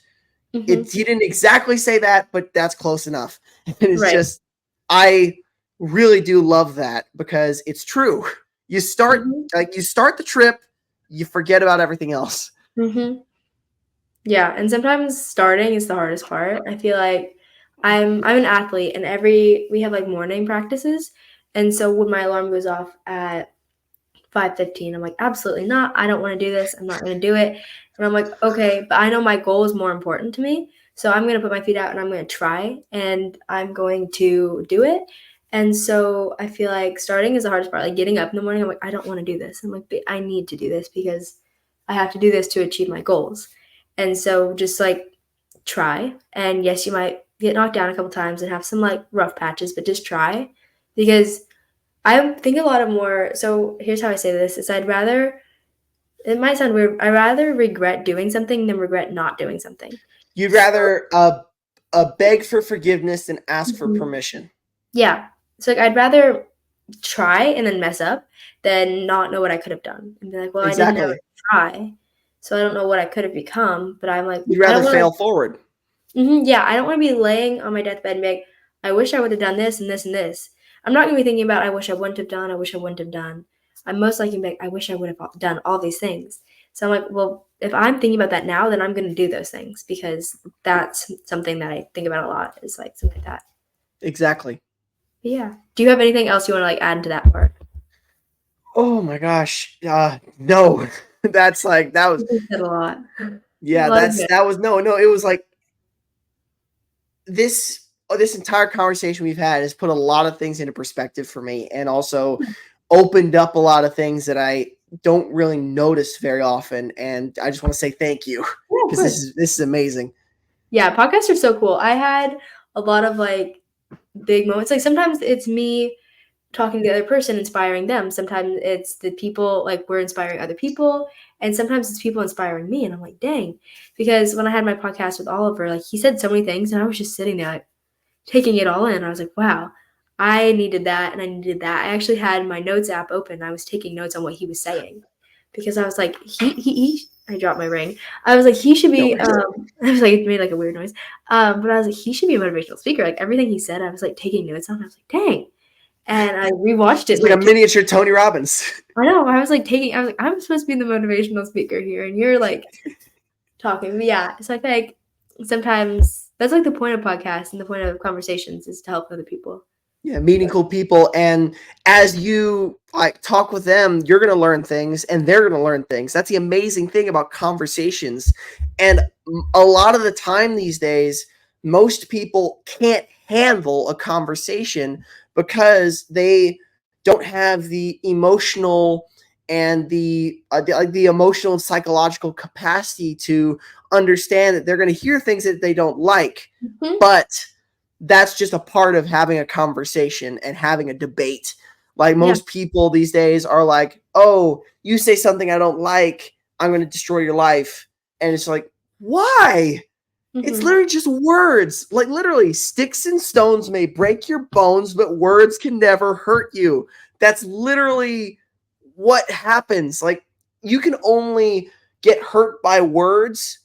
Speaker 1: Mhm.
Speaker 2: He didn't exactly say that, but that's close enough. And it's
Speaker 1: Right.
Speaker 2: just, I really do love that because it's true. You start,
Speaker 1: Mhm.
Speaker 2: like, you start the trip, you forget about everything else.
Speaker 1: Mhm. Yeah, and sometimes starting is the hardest part. I feel like I'm an athlete and every we have like morning practices. And so when my alarm goes off at 5:15, I'm like, absolutely not. I don't want to do this. I'm not going to do it. And I'm like, okay, but I know my goal is more important to me. So I'm going to put my feet out and I'm going to try and I'm going to do it. And so I feel like starting is the hardest part. Like getting up in the morning, I'm like, I don't want to do this. I'm like, but I need to do this because I have to do this to achieve my goals. And so just like try. And yes, you might get knocked down a couple times and have some like rough patches, but just try because I think a lot of more so here's how I say this is I'd rather it might sound weird, I'd rather regret doing something than regret not doing something.
Speaker 2: You'd
Speaker 1: So
Speaker 2: rather beg for forgiveness than ask for
Speaker 1: Mhm.
Speaker 2: permission.
Speaker 1: Yeah. So, like, I'd rather try and then mess up than not know what I could have done and be like, "Well, I didn't ever
Speaker 2: Exactly.
Speaker 1: try, so I don't know what I could have become," but I'm like,
Speaker 2: You'd
Speaker 1: I don't
Speaker 2: rather
Speaker 1: wanna
Speaker 2: fail forward.
Speaker 1: yeah, I don't wanna be laying on my deathbed and be like, "I wish I would've done this and this and this." I'm not gonna be thinking about, "I wish I wouldn't have done, I wish I wouldn't have done." I'm most likely gonna be like, "I wish I would have done all these things." So I'm like, well, if I'm thinking about that now, then I'm gonna do those things because that's something that I think about a lot is, like, something like that.
Speaker 2: Exactly.
Speaker 1: But yeah. Do you have anything else you wanna, like, add to that part?
Speaker 2: Oh my gosh. No. That's like, that was,
Speaker 1: You just said a lot. A
Speaker 2: yeah,
Speaker 1: lot of good.
Speaker 2: that was, no, no, it was like, this entire conversation we've had has put a lot of things into perspective for me and also opened up a lot of things that I don't really notice very often. And I just want to say thank you
Speaker 1: Yeah, of
Speaker 2: because
Speaker 1: course.
Speaker 2: this is amazing.
Speaker 1: Yeah, podcasts are so cool. I had a lot of, like, big moments, like, sometimes it's me talking to the other person, inspiring them. Sometimes it's the people like we're inspiring other people, and sometimes it's people inspiring me. And I'm like, dang, because when I had my podcast with Oliver, like he said so many things, and I was just sitting there like, taking it all in. I was like, wow, I needed that, and I needed that. I actually had my notes app open. I was taking notes on what he was saying because I was like, he I dropped my ring. I was like, he should
Speaker 2: No
Speaker 1: be.
Speaker 2: worries.
Speaker 1: I was like, it made like a weird noise. But I was like, he should be a motivational speaker. Like everything he said, I was like taking notes on. I was like, dang. And I rewatched it
Speaker 2: It's
Speaker 1: and
Speaker 2: like a
Speaker 1: like
Speaker 2: miniature Tony Robbins.
Speaker 1: I know, I was like taking I was like, I'm supposed to be the motivational speaker here and you're like talking. But yeah, so I feel like sometimes that's like the point of podcasts and the point of conversations is to help other people.
Speaker 2: Yeah, meeting cool people, and as you like talk with them, you're going to learn things and they're going to learn things. That's the amazing thing about conversations. And a lot of the time these days, most people can't handle a conversation because they don't have the emotional and the emotional and psychological capacity to understand that they're going to hear things that they don't like.
Speaker 1: Mhm.
Speaker 2: But that's just a part of having a conversation and having a debate. Like
Speaker 1: Yeah.
Speaker 2: most people these days are like, "Oh, you say something I don't like, I'm going to destroy your life." And it's like, "Why? It's
Speaker 1: Mhm.
Speaker 2: literally just words. Like literally, sticks and stones may break your bones, but words can never hurt you." That's literally what happens. Like you can only get hurt by words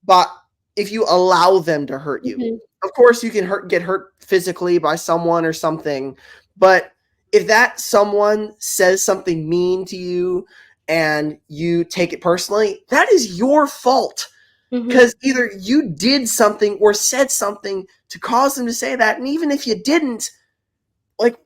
Speaker 2: but if you allow them to hurt you.
Speaker 1: Mhm.
Speaker 2: Of course, you can get hurt physically by someone or something, but if that someone says something mean to you and you take it personally, that is your fault.
Speaker 1: Mhm.
Speaker 2: Because either you did something or said something to cause them to say that. And even if you didn't, like,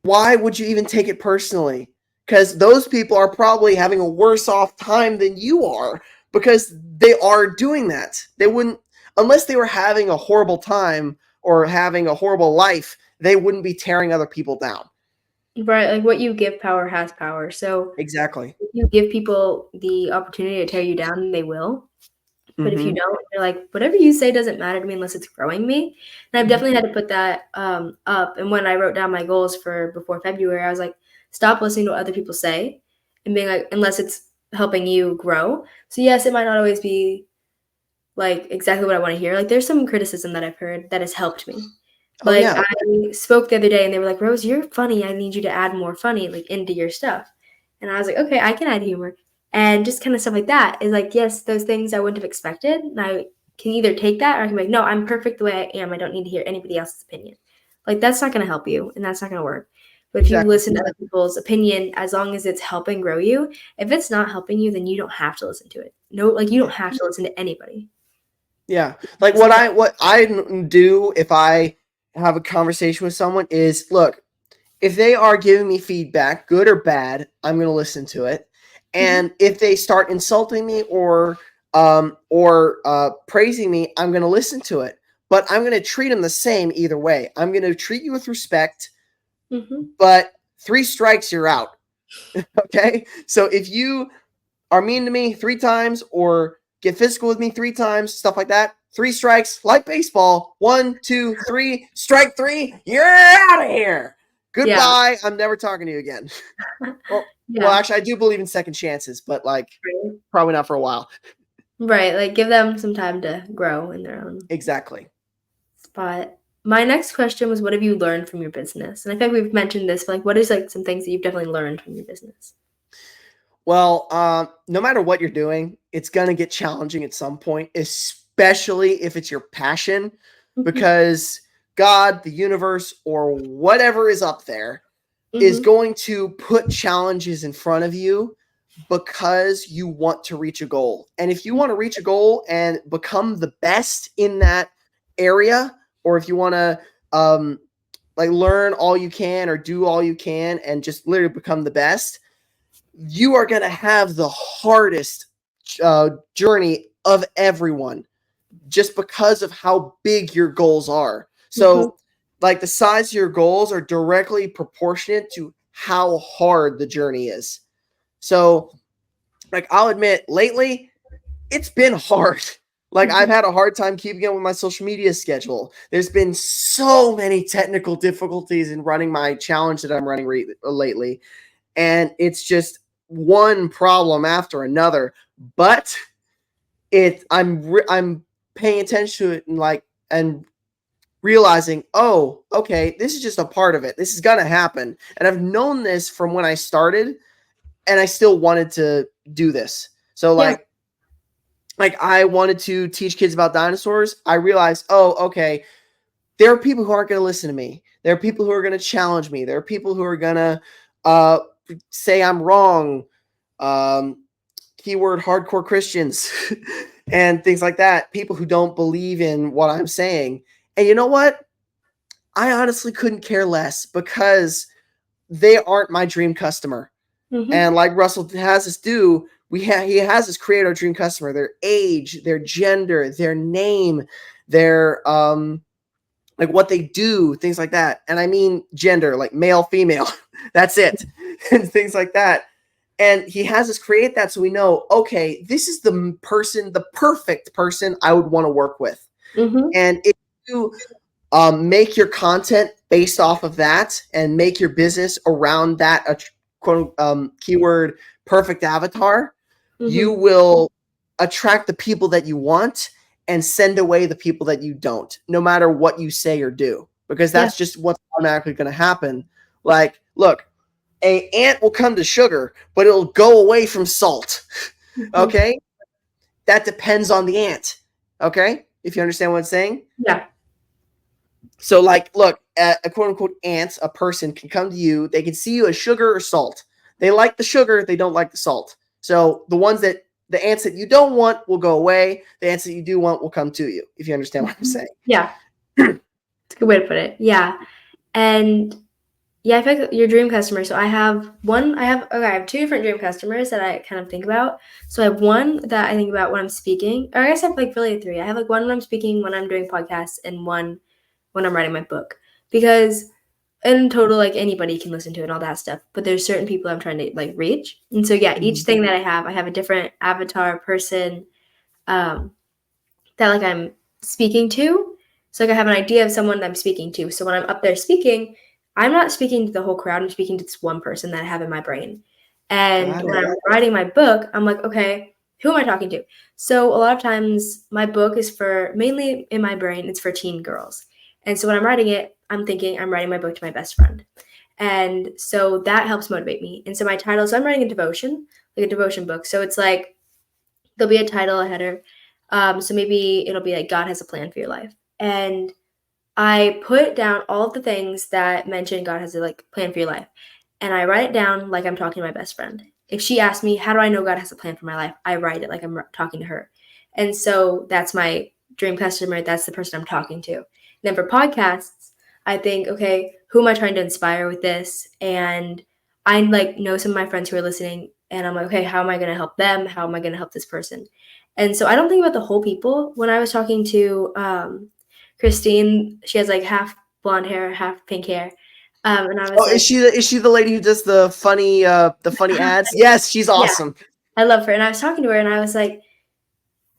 Speaker 2: why would you even take it personally? Because those people are probably having a worse off time than you are because they are doing that. They wouldn't, unless they were having a horrible time or having a horrible life, they wouldn't be tearing other people down.
Speaker 1: Right, like, what you give power has power, so
Speaker 2: Exactly.
Speaker 1: if you give people the opportunity to tear you down, they will. But if you
Speaker 2: Mm-hmm.
Speaker 1: don't, you're like, "Whatever you say doesn't matter to me unless it's growing me." And I've
Speaker 2: Mm-hmm.
Speaker 1: definitely had to put that, up, and when I wrote down my goals for before February, I was like, "Stop listening to what other people say," and being like, "Unless it's helping you grow." So, yes, it might not always be, like, exactly what I wanna hear, like, there's some criticism that I've heard that has helped me.
Speaker 2: Oh,
Speaker 1: Like,
Speaker 2: yeah.
Speaker 1: I spoke the other day, and they were like, "Rose, you're funny, I need you to add more funny, like, into your stuff." And I was like, "Okay, I can add humor." And just kinda stuff like that is like, yes, those things I wouldn't have expected, and I can either take that or I can be like, "No, I'm perfect the way I am, I don't need to hear anybody else's opinion." Like, that's not gonna help you, and that's not gonna work. But if you
Speaker 2: Exactly.
Speaker 1: listen to other people's opinion, as long as it's helping grow you, if it's not helping you, then you don't have to listen to it. No, like, you don't
Speaker 2: Yeah.
Speaker 1: have to listen to anybody.
Speaker 2: Yeah. Like
Speaker 1: Listen to
Speaker 2: what I do if I have a conversation with someone is look, if they are giving me feedback, good or bad, I'm going to listen to it.
Speaker 1: Mhm,
Speaker 2: And if they start insulting me or praising me, I'm going to listen to it. But I'm going to treat them the same either way. I'm going to treat you with respect,
Speaker 1: mhm.
Speaker 2: but 3 strikes, you're out. Okay. So if you are mean to me 3 times or get physical with me 3 times, stuff like that. 3 strikes, like baseball. 1, 2, 3, strike three. You're out of here.
Speaker 1: Yeah.
Speaker 2: Goodbye. I'm never talking to you again. Well,
Speaker 1: Yeah,
Speaker 2: actually, I do believe in second chances, but like
Speaker 1: right.
Speaker 2: probably not for a while.
Speaker 1: Right, like, give them some time to grow in their own
Speaker 2: Exactly.
Speaker 1: spot. My next question was, what have you learned from your business? And I think we've mentioned this, but, like, what is, like, some things that you've definitely learned from your business?
Speaker 2: Well, no matter what you're doing, it's gonna get challenging at some point, especially if it's your passion,
Speaker 1: Mhm,
Speaker 2: because God, the universe, or whatever is up there is
Speaker 1: mhm,
Speaker 2: going to put challenges in front of you because you want to reach a goal. And if you
Speaker 1: mhm,
Speaker 2: want to reach a goal and become the best in that area, or if you want to like learn all you can or do all you can and just literally become the best, you are going to have the hardest journey of everyone just because of how big your goals are.
Speaker 1: mhm.
Speaker 2: So, like the size of your goals are directly proportionate to how hard the journey is. So, like I'll admit, lately it's been hard. Like I've
Speaker 1: Mhm.
Speaker 2: had a hard time keeping up with my social media schedule. There's been so many technical difficulties in running my challenge that I'm running lately, and it's just one problem after another. But I'm paying attention to it and like and realizing, oh, okay, this is just a part of it. This is gonna happen, and I've known this from when I started, and I still wanted to do this. So
Speaker 1: Yeah.
Speaker 2: like I wanted to teach kids about dinosaurs. I realized, oh, okay, there are people who aren't going to listen to me. There are people who are going to challenge me. There are people who are going to uh, say I'm wrong. Um, Keyword hardcore Christians and things like that. People who don't believe in what I'm saying. And you know what? I honestly couldn't care less because they aren't my dream customer.
Speaker 1: Mhm,
Speaker 2: And like Russell has us do, he has us create our dream customer, their age, their gender, their name, their like what they do, things like that. And I mean gender, like male, female. That's it. And things like that. And he has us create that so we know, okay, this is the person, the perfect person I would want to work with.
Speaker 1: mhm.
Speaker 2: And if you make your content based off of that and make your business around that quote keyword perfect avatar, you
Speaker 1: Mhm.
Speaker 2: will attract the people that you want and send away the people that you don't, no matter what you say or do, because
Speaker 1: Yeah.
Speaker 2: that's just what's automatically going to happen. Like, look, a ant will come to sugar, but it'll go away from salt.
Speaker 1: Mhm.
Speaker 2: Okay, that depends on the ant. Okay, if you understand what I'm saying.
Speaker 1: Yeah.
Speaker 2: So, like, look, a quote unquote ant, a person can come to you. They can see you as sugar or salt. They like the sugar, they don't like the salt. So the ants that you don't want will go away. The ants that you do want will come to you, if you understand what I'm saying.
Speaker 1: Yeah. It's a good way to put it. Yeah. And yeah, I feel like your dream customer. So I have two different dream customers that I kind of think about. So I have one that I think about when I'm speaking, or I guess I have like really three. I have like one when I'm speaking, when I'm doing podcasts, and one when I'm writing my book. Because in total, like anybody can listen to it and all that stuff. But there's certain people I'm trying to like reach. And so yeah, each thing that I have a different avatar person that like I'm speaking to. So like I have an idea of someone that I'm speaking to. So when I'm up there speaking, I'm not speaking to the whole crowd. I'm speaking to this one person that I have in my brain. And
Speaker 2: Got
Speaker 1: when
Speaker 2: it.
Speaker 1: I'm writing my book, I'm like, okay, who am I talking to? So a lot of times my book is for mainly in my brain, it's for teen girls. And so when I'm writing it, I'm thinking I'm writing my book to my best friend. And so that helps motivate me. And so my title, so I'm writing a devotion, like a devotion book. So it's like there'll be a title, a header. So maybe it'll be like God has a plan for your life. And I put down all of the things that mention God has a like plan for your life. And I write it down like I'm talking to my best friend. If she asks me, how do I know God has a plan for my life? I write it like I'm talking to her. And so that's my dream customer. That's the person I'm talking to. And then for podcasts, I think, okay, who am I trying to inspire with this? And I like know some of my friends who are listening and I'm like, okay, how am I going to help them? How am I going to help this person? And so I don't think about the whole people. When I was talking to Christine, she has like half blonde hair, half pink hair. And I was
Speaker 2: Oh,
Speaker 1: like,
Speaker 2: is she the lady who does the funny ads? Yes, she's
Speaker 1: yeah,
Speaker 2: awesome.
Speaker 1: I love her. And I was talking to her and I was like,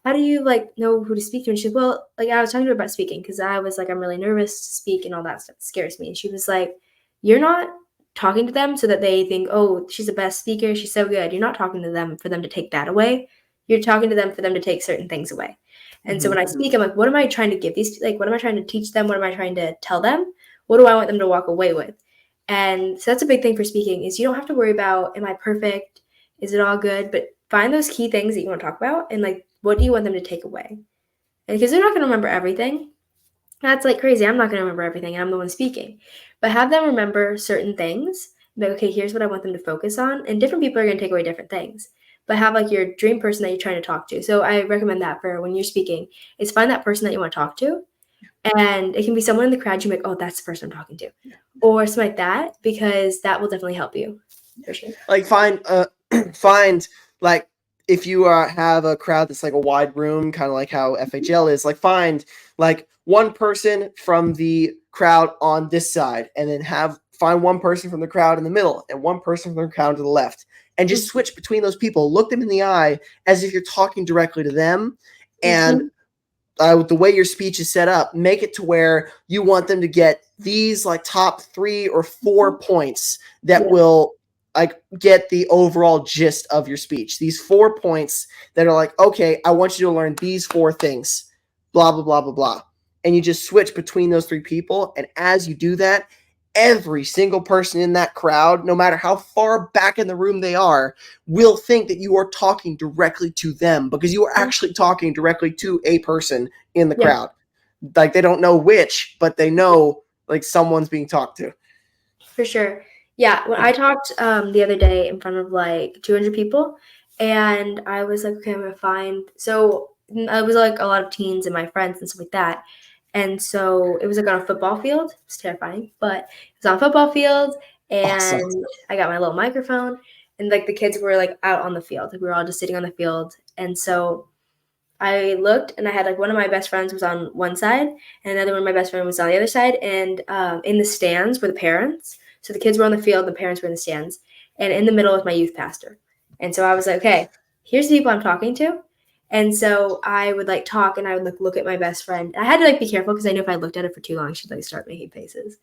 Speaker 1: how do you like know who to speak to? And she's like, well, like I was talking to her about speaking because I was like, I'm really nervous to speak and all that stuff scares me. And she was like, you're not talking to them so that they think, oh, she's the best speaker. She's so good. You're not talking to them for them to take that away. You're talking to them for them to take certain things away. And so when I speak, I'm like, what am I trying to give these? Like, what am I trying to teach them? What am I trying to tell them? What do I want them to walk away with? And so that's a big thing for speaking is you don't have to worry about, am I perfect? Is it all good? But find those key things that you want to talk about and like, what do you want them to take away? Because they're not going to remember everything. That's like crazy. I'm not going to remember everything, and I'm the one speaking. But have them remember certain things. Like, okay, here's what I want them to focus on. And different people are going to take away different things. But have like your dream person that you're trying to talk to. So I recommend that for when you're speaking, is find that person that you want to talk to. And it can be someone in the crowd you're like, oh, that's the person I'm talking to. Or something like that, because that will definitely help you. For sure.
Speaker 2: Like find like if you have a crowd that's like a wide room, kind of like how FHL is, like find like one person from the crowd on this side, and then find one person from the crowd in the middle, and one person from the crowd to the left, and just switch between those people. Look them in the eye as if you're talking directly to them, and the way your speech is set up, make it to where you want them to get these like top 3 or 4 points that will like get the overall gist of your speech. These 4 points that are like, okay, I want you to learn these 4 things, blah, blah, blah, blah, blah. And you just switch between those 3 people. And as you do that, every single person in that crowd, no matter how far back in the room they are, will think that you are talking directly to them because you are actually talking directly to a person in the crowd. Like they don't know which, but they know like someone's being talked to.
Speaker 1: For sure. Yeah, when I talked the other day in front of like 200 people, and I was like, okay, I'm gonna find. So I was like a lot of teens and my friends and stuff like that, and so it was like on a football field. It's terrifying, but it was on a football field, and
Speaker 2: Awesome.
Speaker 1: I got my little microphone, and like the kids were like out on the field. Like, we were all just sitting on the field, and so I looked and I had like one of my best friends was on one side and another one of my best friend was on the other side. And in the stands were the parents. So the kids were on the field, the parents were in the stands. And in the middle was my youth pastor. And so I was like, okay, here's the people I'm talking to. And so I would like talk and I would like look at my best friend. I had to like be careful because I knew if I looked at it for too long, she'd like start making faces.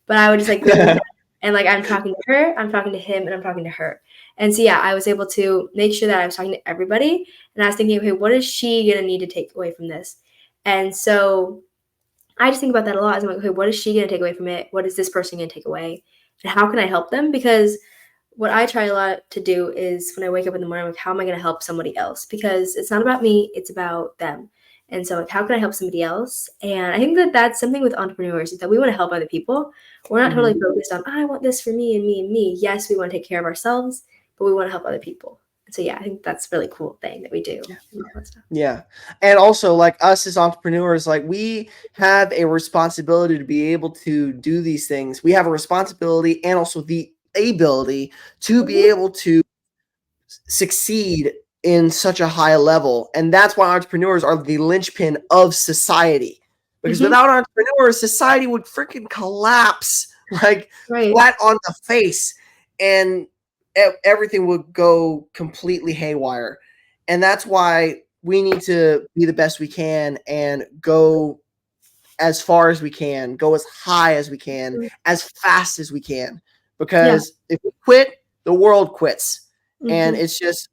Speaker 1: But I would just like look at her and like I'm talking to her, I'm talking to him, and I'm talking to her. And so yeah, I was able to make sure that I was talking to everybody. And I was thinking, okay, what is she going to need to take away from this? And so I just think about that a lot. I'm like, okay, what is she going to take away from it? What is this person going to take away? And how can I help them? Because what I try a lot to do is when I wake up in the morning, I'm like, how am I going to help somebody else? Because it's not about me, it's about them. And so, like, how can I help somebody else? And I think that that's something with entrepreneurs, is that we want to help other people. We're not totally focused on, I want this for me and me and me. Yes, we want to take care of ourselves, but we want to help other people. And so, yeah, I think that's a really cool thing that we do. And all that stuff.
Speaker 2: Yeah. And also, like, us as entrepreneurs, like, we have a responsibility to be able to do these things. We have a responsibility and also the ability to be able to succeed in such a high level. And that's why entrepreneurs are the linchpin of society. Because
Speaker 1: Mm-hmm.
Speaker 2: without entrepreneurs, society would freaking collapse, like,
Speaker 1: Right.
Speaker 2: flat on the face, and everything would go completely haywire. And that's why we need to be the best we can and go as far as we can, go as high as we can, as fast as we can.
Speaker 1: Yeah.
Speaker 2: Because if we quit, the world quits. And
Speaker 1: Mm-hmm.
Speaker 2: it's just,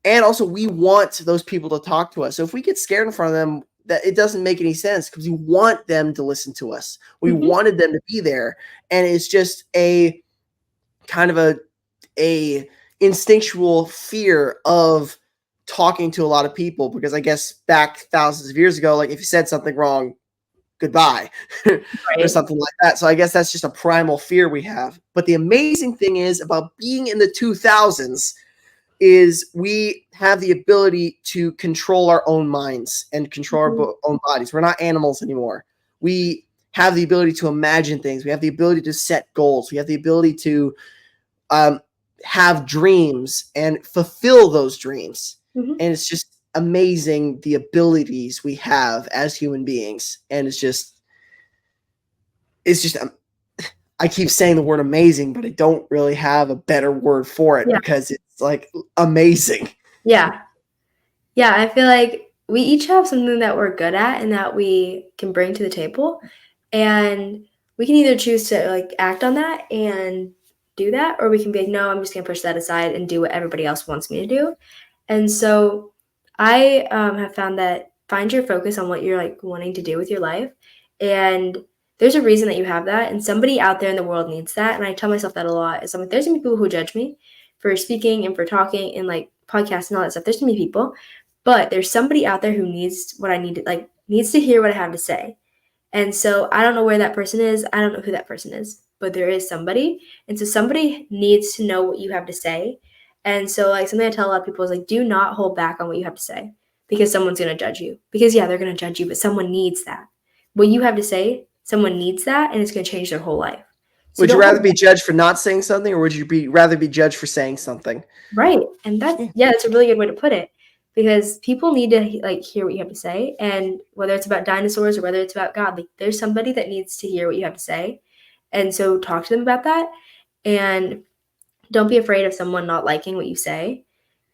Speaker 2: and also we want those people to talk to us. So if we get scared in front of them, that it doesn't make any sense, because we want them to listen to us. We
Speaker 1: Mm-hmm.
Speaker 2: wanted them to be there. And it's just a kind of a instinctual fear of talking to a lot of people, because I guess back thousands of years ago, like, if you said something wrong, goodbye, or
Speaker 1: Right.
Speaker 2: something like that. So I guess that's just a primal fear we have. But the amazing thing is about being in the 2000s is we have the ability to control our own minds and control
Speaker 1: Mm-hmm.
Speaker 2: our own bodies. We're not animals anymore. We have the ability to imagine things. We have the ability to set goals. We have the ability to um, have dreams and fulfill those dreams.
Speaker 1: Mm-hmm.
Speaker 2: And it's just amazing the abilities we have as human beings. And it's just I keep saying the word amazing, but I don't really have a better word for it,
Speaker 1: Yeah.
Speaker 2: because it's like amazing.
Speaker 1: Yeah. Yeah. I feel like we each have something that we're good at and that we can bring to the table. And we can either choose to, like, act on that and do that, or we can be like, no, I'm just going to push that aside and do what everybody else wants me to do. And so I have found that find your focus on what you're, like, wanting to do with your life. And there's a reason that you have that. And somebody out there in the world needs that. And I tell myself that a lot. Is I'm like, there's gonna be people who judge me for speaking and for talking and, like, podcasts and all that stuff. There's gonna be people. But there's somebody out there who needs what I need to, like, needs to hear what I have to say. And so I don't know where that person is. I don't know who that person is, but there is somebody. And so somebody needs to know what you have to say. And so, like, something I tell a lot of people is, like, do not hold back on what you have to say, because someone's going to judge you. Because, yeah, they're going to judge you, but someone needs that. What you have to say, someone needs that, and it's going to change their whole life. So
Speaker 2: Would you
Speaker 1: don't
Speaker 2: rather
Speaker 1: hold
Speaker 2: be
Speaker 1: back.
Speaker 2: judged for not saying something, or would you rather be judged for saying something?
Speaker 1: Right. And that's,
Speaker 2: Yeah.
Speaker 1: yeah, that's a really good way to put it, because people need to, like, hear what you have to say. And whether it's about dinosaurs or whether it's about God, like, there's somebody that needs to hear what you have to say. And so talk to them about that. And don't be afraid of someone not liking what you say,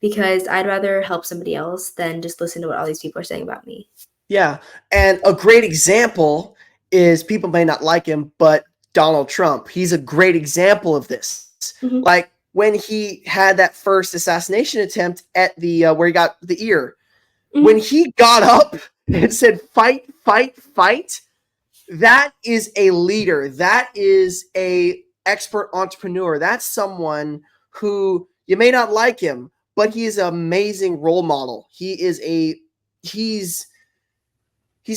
Speaker 1: because I'd rather help somebody else than just listen to what all these people are saying about me.
Speaker 2: Yeah. And a great example is, people may not like him, but Donald Trump. He's a great example of this.
Speaker 1: Mm-hmm.
Speaker 2: Like, when he had that first assassination attempt at the where he got the ear,
Speaker 1: Mm-hmm.
Speaker 2: when he got up and said, "Fight, fight, fight," that is a leader. That is a expert entrepreneur. That's someone who, you may not like him, but he is an amazing role model. He's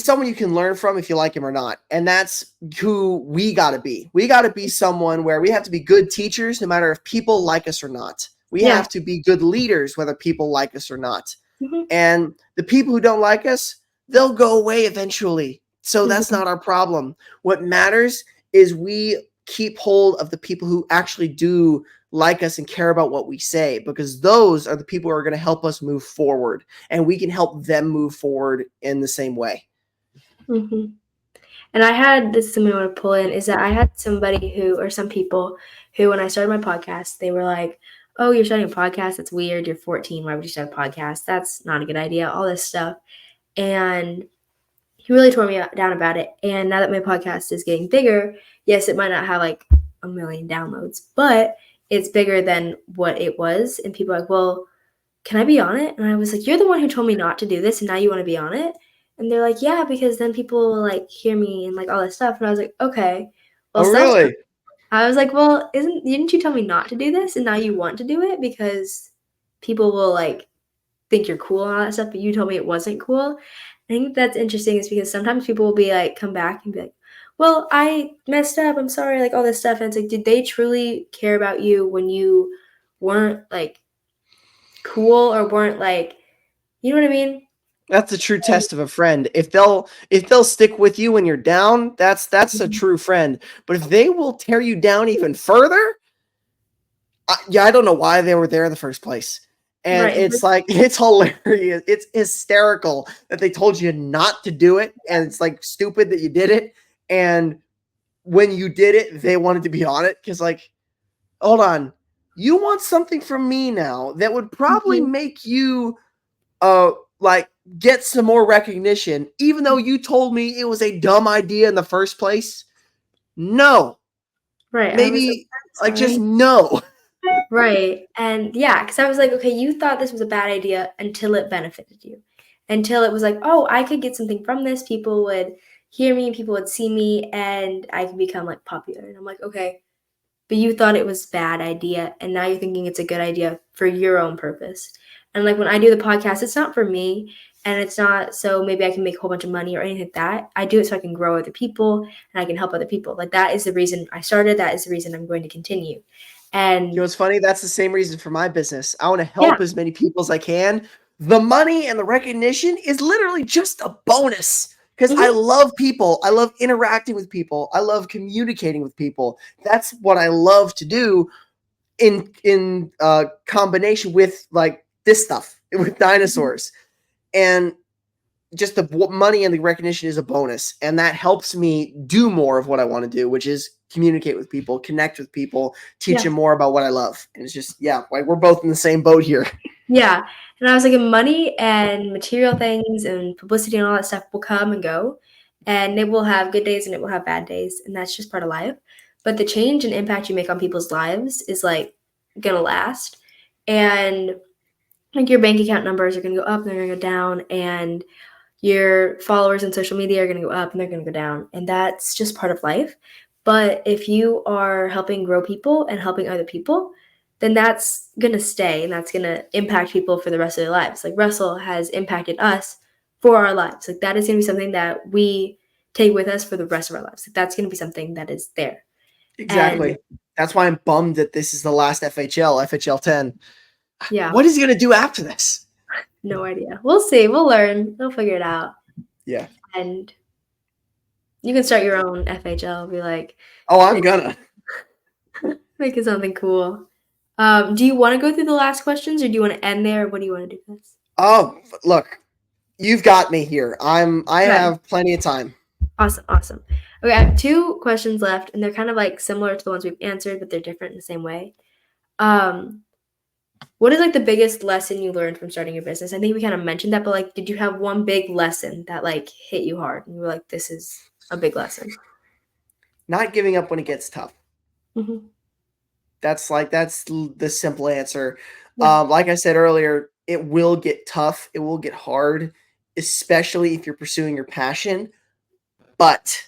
Speaker 2: someone you can learn from if you like him or not. And that's who we got to be. We got to be someone where we have to be good teachers, no matter if people like us or not. We
Speaker 1: Yeah.
Speaker 2: have to be good leaders, whether people like us or not.
Speaker 1: Mm-hmm.
Speaker 2: And the people who don't like us, they'll go away eventually. So that's
Speaker 1: Mm-hmm.
Speaker 2: not our problem. What matters is we keep hold of the people who actually do like us and care about what we say, because those are the people who are going to help us move forward, and we can help them move forward in the same way.
Speaker 1: Mm-hmm. And I had this, something I want to pull in, is that I had somebody who, or some people who, when I started my podcast, they were like, oh, you're starting a podcast? That's weird. You're 14. Why would you start a podcast? That's not a good idea. All this stuff. And he really tore me down about it. And now that my podcast is getting bigger, yes, it might not have like 1 million downloads, but it's bigger than what it was. And people are like, well, can I be on it? And I was like, you're the one who told me not to do this, and now you want to be on it? And they're like, yeah, because then people will, like, hear me and, like, all this stuff. And I was like, okay, well,
Speaker 2: Oh,
Speaker 1: stop.
Speaker 2: really?
Speaker 1: I was like, well, didn't you tell me not to do this, and now you want to do it because people will, like, think you're cool and all that stuff, but you told me it wasn't cool. I think that's interesting is because sometimes people will be like, come back and be like, well, I messed up. I'm sorry, like all this stuff. And it's like, did they truly care about you when you weren't like cool or weren't like, you know what I mean?
Speaker 2: That's a true test of a friend. If they'll stick with you when you're down, that's a
Speaker 1: Mhm.
Speaker 2: true friend. But if they will tear you down even further, I don't know why they were there in the first place. And
Speaker 1: Right.
Speaker 2: it's like it's hilarious. It's hysterical that they told you not to do it, and it's like stupid that you did it. And when you did it, they wanted to be on it because, like, hold on, you want something from me now that would probably
Speaker 1: Mhm.
Speaker 2: make you uh like get some more recognition, even though you told me it was a dumb idea in the first place. No,
Speaker 1: Right. I was like,
Speaker 2: maybe
Speaker 1: I'm
Speaker 2: like just
Speaker 1: sorry.
Speaker 2: no.
Speaker 1: Right. And yeah, because I was like, okay, you thought this was a bad idea until it benefited you. Until it was like, oh, I could get something from this. People would hear me, people would see me, and I could become like popular. And I'm like, okay, but you thought it was bad idea, and now you're thinking it's a good idea for your own purpose. And like when I do the podcast, it's not for me, and it's not so maybe I can make a whole bunch of money or anything like that. I do it so I can grow other people and I can help other people. Like that is the reason I started. That is the reason I'm going to continue.
Speaker 2: You know
Speaker 1: And
Speaker 2: what's funny? That's the same reason for my business. I want to
Speaker 1: yeah.
Speaker 2: help as many people as I can. The money and the recognition is literally just a bonus because I
Speaker 1: Mhm.
Speaker 2: love people. I love interacting with people. I love communicating with people. That's what I love to do in combination with like this stuff with
Speaker 1: Mhm.
Speaker 2: dinosaurs. And just the money and the recognition is a bonus, and that helps me do more of what I want to do, which is communicate with people, connect with people, teach
Speaker 1: Yeah.
Speaker 2: them more about what I love. And it's just, yeah, like we're both in the same boat here.
Speaker 1: Yeah. And I was like, money and material things and publicity and all that stuff will come and go. And it will have good days and it will have bad days. And that's just part of life. But the change and impact you make on people's lives is like gonna last. And like your bank account numbers are gonna go up and they're gonna go down. And your followers on social media are going to go up and they're going to go down. And that's just part of life. But if you are helping grow people and helping other people, then that's going to stay and that's going to impact people for the rest of their lives. Like Russell has impacted us for our lives. Like that is going to be something that we take with us for the rest of our lives. Like that's going to be something that is there. And
Speaker 2: Exactly. That's why I'm bummed that this is the last FHL 10.
Speaker 1: yeah,
Speaker 2: What is he going to do after this?
Speaker 1: no idea. We'll see. We'll learn. We'll figure it out.
Speaker 2: Yeah.
Speaker 1: And you can start your own FHL. Be like,
Speaker 2: Oh, I'm gonna.
Speaker 1: make it something cool. Do you want to go through the last questions, or do you want to end there? Or what do you want to do with this?
Speaker 2: Oh, look, you've got me here. I
Speaker 1: Okay,
Speaker 2: have plenty of time.
Speaker 1: awesome, awesome. Okay, I have two questions left, and they're kind of like similar to the ones we've answered, but they're different in the same way. Um, what is like the biggest lesson you learned from starting your business? I think we kind of mentioned that, but like, did you have one big lesson that like hit you hard, and you were like, "This is a big lesson."
Speaker 2: Not giving up when it gets tough.
Speaker 1: Hmm.
Speaker 2: That's the simple answer.
Speaker 1: Yeah.
Speaker 2: Like I said earlier, it will get tough. It will get hard, especially if you're pursuing your passion. But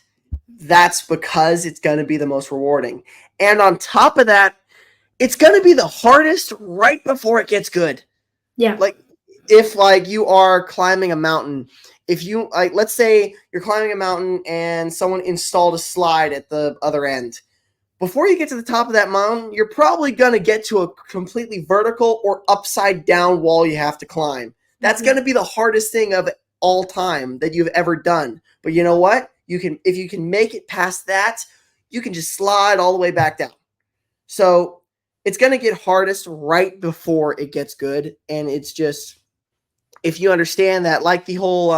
Speaker 2: that's because it's going to be the most rewarding. And on top of that, it's going to be the hardest right before it gets good.
Speaker 1: Yeah.
Speaker 2: Like if like you are climbing a mountain, if you like let's say you're climbing a mountain and someone installed a slide at the other end, before you get to the top of that mountain, you're probably going to get to a completely vertical or upside down wall you have to climb. That's
Speaker 1: Hmm.
Speaker 2: going to be the hardest thing of all time that you've ever done. But you know what? You can if you can make it past that, you can just slide all the way back down. So, it's going to get hardest right before it gets good, and it's just if you understand that like the whole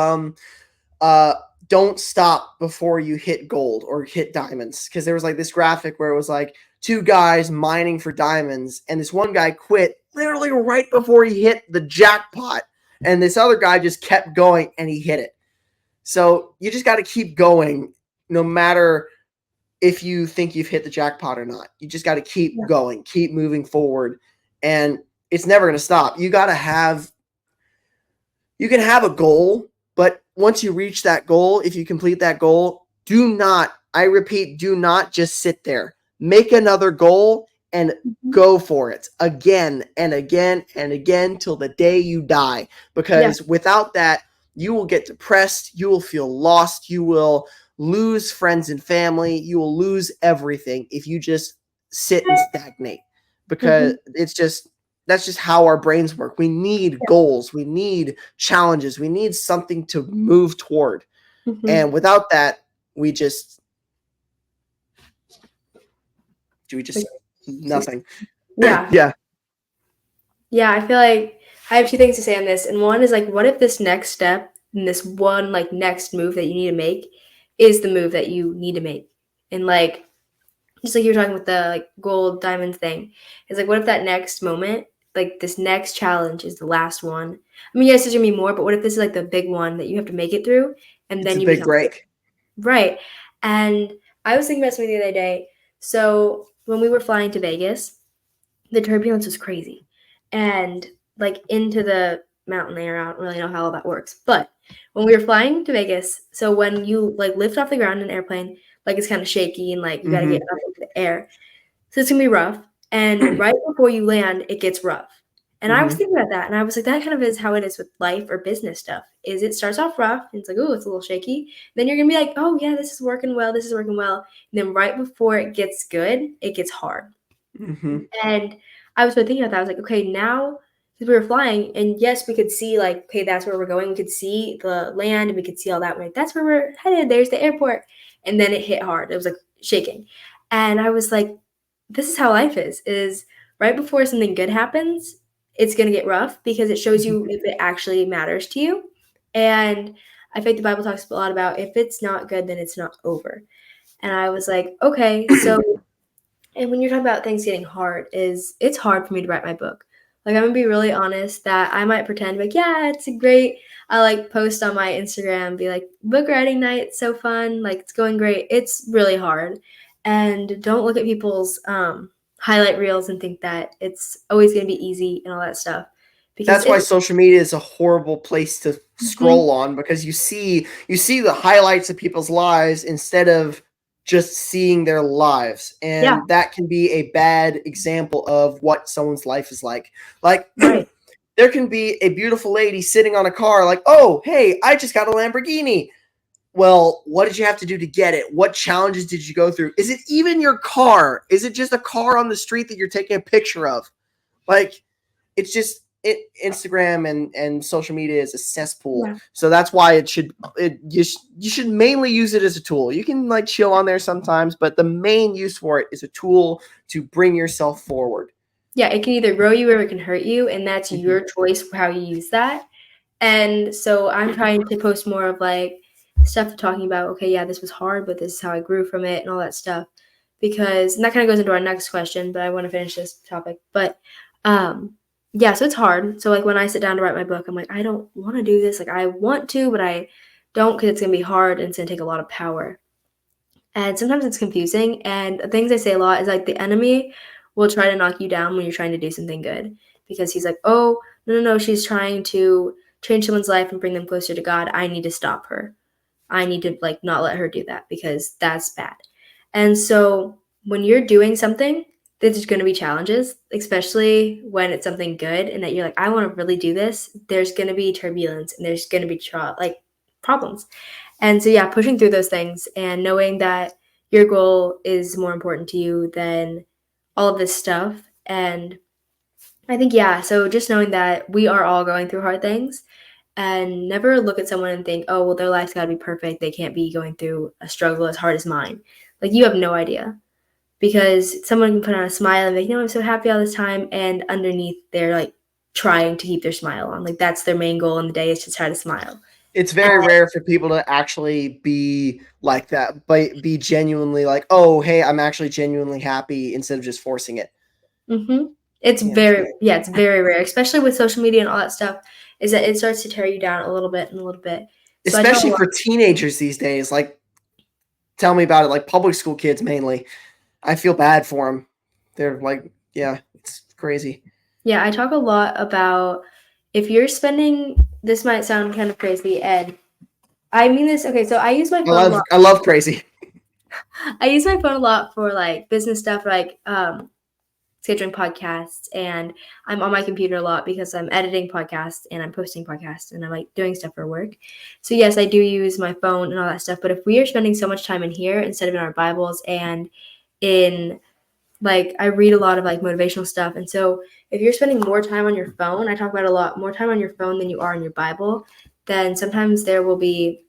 Speaker 2: uh, don't stop before you hit gold or hit diamonds. Because there was like this graphic where it was like two guys mining for diamonds, and this one guy quit literally right before he hit the jackpot, and this other guy just kept going and he hit it. So you just got to keep going, no matter if you think you've hit the jackpot or not. You just got to keep
Speaker 1: Yeah.
Speaker 2: going, keep moving forward, and it's never going to stop. You got to have you can have a goal, but once you reach that goal, if you complete that goal, do not, I repeat, do not just sit there. Make another goal and
Speaker 1: Mhm.
Speaker 2: go for it again and again and again till the day you die.
Speaker 1: Yeah.
Speaker 2: Because without that, you will get depressed, you will feel lost, you will lose friends and family, you will lose everything if you just sit and stagnate, because
Speaker 1: Mhm.
Speaker 2: that's just how our brains work. We need goals, we need challenges, we need something to move toward.
Speaker 1: Mhm.
Speaker 2: And without that, we just we
Speaker 1: Like,
Speaker 2: just
Speaker 1: just
Speaker 2: nothing.
Speaker 1: yeah.
Speaker 2: Yeah,
Speaker 1: Yeah, I feel like I have 2 things to say on this, and one is, like, what if this next step and this one, like, next move that you need to make is the move that you need to make? And, like, just like you were talking with the, like, gold, diamond thing, it's like, what if that next moment, like, this next challenge is the last one? I mean, yes, there's gonna be more, but what if this is, like, the big one that you have to make it through, and
Speaker 2: it's
Speaker 1: then
Speaker 2: a
Speaker 1: you
Speaker 2: big
Speaker 1: become
Speaker 2: break.
Speaker 1: right. And I was thinking about something the other day. So, when we were flying to Vegas, the turbulence was crazy. And like into the mountain there, I don't really know how all that works. But when we were flying to Vegas, so when you like lift off the ground in an airplane, like it's kind of shaky and like you got to get
Speaker 2: Hmm.
Speaker 1: up into the air. So it's gonna be rough. And right before you land, it gets rough. And I was
Speaker 2: Hmm.
Speaker 1: thinking about that, and I was like, that kind of is how it is with life or business stuff. Is it starts off rough, and it's like, oh, it's a little shaky. Then you're gonna be like, oh yeah, this is working well, this is working well. And then right before it gets good, it gets hard.
Speaker 2: Hmm.
Speaker 1: And I was thinking about that. I was like, okay, now because we were flying, and yes, we could see like, okay, that's where we're going. We could see the land, and we could see all that. We're like, that's where we're headed. There's the airport. And then it hit hard. It was like shaking, and I was like, this is how life is. Is right before something good happens, it's gonna get rough because it shows you if it actually matters to you. And I think the Bible talks a lot about if it's not good, then it's not over. And I was like, okay, so and when you're talking about things getting hard, is it's hard for me to write my book. Like I'm gonna be really honest that I might pretend like, yeah, it's a great I like post on my Instagram, be like, book writing night, so fun, like it's going great. It's really hard. And don't look at people's highlight reels and think that it's always gonna be easy and all that stuff. Because
Speaker 2: That's why
Speaker 1: it's
Speaker 2: social media is a horrible place to
Speaker 1: mhm,
Speaker 2: scroll on, because you see the highlights of people's lives instead of just seeing their lives,
Speaker 1: yeah,
Speaker 2: and that can be a bad example of what someone's life is like. Like
Speaker 1: right.
Speaker 2: there can be a beautiful lady sitting on a car like, "Oh, hey, I just got a Lamborghini." Well, what did you have to do to get it? What challenges did you go through? Is it even your car? Is it just a car on the street that you're taking a picture of? Like, it's just Instagram and social media is a cesspool.
Speaker 1: Yeah.
Speaker 2: So that's why you should mainly use it as a tool. You can like chill on there sometimes, but the main use for it is a tool to bring yourself forward.
Speaker 1: Yeah, it can either grow you or it can hurt you, and that's
Speaker 2: Hmm.
Speaker 1: your choice for how you use that. And so I'm trying to post more of like stuff talking about, okay, yeah, this was hard, but this is how I grew from it and all that stuff. Because and that kind of goes into our next question, but I want to finish this topic. But um yeah, so it's hard. So like when I sit down to write my book, I'm like, I don't want to do this. Like I want to, but I don't because it's gonna be hard and it's gonna take a lot of power. And sometimes it's confusing. And the things I say a lot is like the enemy will try to knock you down when you're trying to do something good because he's like, oh, no, no, no, she's trying to change someone's life and bring them closer to God. I need to stop her. I need to like not let her do that because that's bad. And so when you're doing something, there's going to be challenges, especially when it's something good and that you're like, I want to really do this. There's going to be turbulence and there's going to be like problems. And so, yeah, pushing through those things and knowing that your goal is more important to you than all of this stuff. And I think, yeah, so just knowing that we are all going through hard things and never look at someone and think, oh, well, their life's got to be perfect. They can't be going through a struggle as hard as mine. Like, you have no idea because someone can put on a smile and be like, I'm so happy all this time. And underneath, they're like trying to keep their smile on. Like, that's their main goal in the day is to try to smile.
Speaker 2: It's very rare for people to actually be like that, but be genuinely like, "Oh, hey, I'm actually genuinely happy," instead of just forcing it.
Speaker 1: Mhm. It's
Speaker 2: Yeah.
Speaker 1: very yeah, it's very rare, especially with social media and all that stuff, is that it starts to tear you down a little bit and a little bit. So I tell a
Speaker 2: Especially
Speaker 1: lot
Speaker 2: for teenagers these days. Like, tell me about it. Like public school kids mainly. I feel bad for them. They're like, yeah, it's crazy.
Speaker 1: yeah, I talk a lot about if you're spending this might sound kind of crazy, and I mean this okay, so I use my
Speaker 2: I
Speaker 1: phone a
Speaker 2: love
Speaker 1: lot.
Speaker 2: I love crazy.
Speaker 1: I use my phone a lot for, like, business stuff, like, scheduling podcasts, and I'm on my computer a lot because I'm editing podcasts and I'm posting podcasts and I'm like doing stuff for work. So yes, I do use my phone and all that stuff. But if we are spending so much time in here instead of in our Bibles and in like I read a lot of like motivational stuff, and so if you're spending more time on your phone, I talk about a lot more time on your phone than you are in your Bible, then sometimes there will be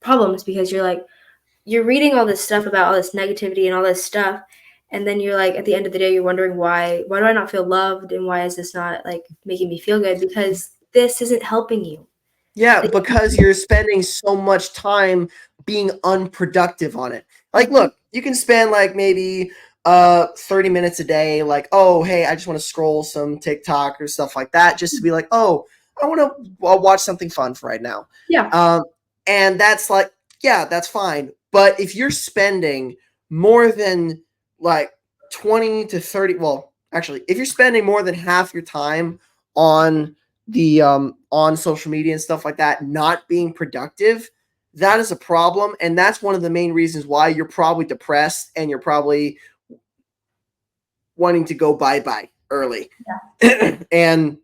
Speaker 1: problems because you're reading all this stuff about all this negativity and all this stuff, and then you're like at the end of the day you're wondering why do I not feel loved, and why is this not like making me feel good, because this isn't helping you.
Speaker 2: Yeah,
Speaker 1: Like,
Speaker 2: because you're spending so much time being unproductive on it. Like,
Speaker 1: mhm,
Speaker 2: look, you can spend like maybe 30 minutes a day, like, oh, hey, I just want to scroll some TikTok or stuff like that, just to be like, oh, I want to watch something fun for right now.
Speaker 1: yeah.
Speaker 2: Um, and that's like, yeah, that's fine. But if you're spending more than like 20 to 30, well, actually, if you're spending more than half your time on the on social media and stuff like that not being productive, that is a problem, and that's one of the main reasons why you're probably depressed and you're probably wanting to go bye-bye early. And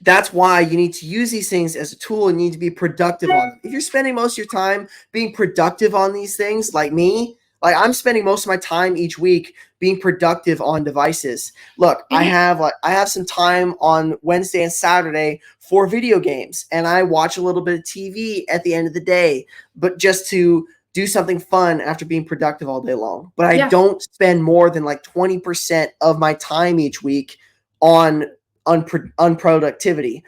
Speaker 2: that's why you need to use these things as a tool and need to be productive on them. If you're spending most of your time being productive on these things, like me, like I'm spending most of my time each week being productive on devices. Look, I
Speaker 1: Mhm.
Speaker 2: have some time on Wednesday and Saturday for video games, and I watch a little bit of TV at the end of the day, but just to do something fun after being productive all day long. But I
Speaker 1: Yeah.
Speaker 2: don't spend more than like 20% of my time each week on unproductivity.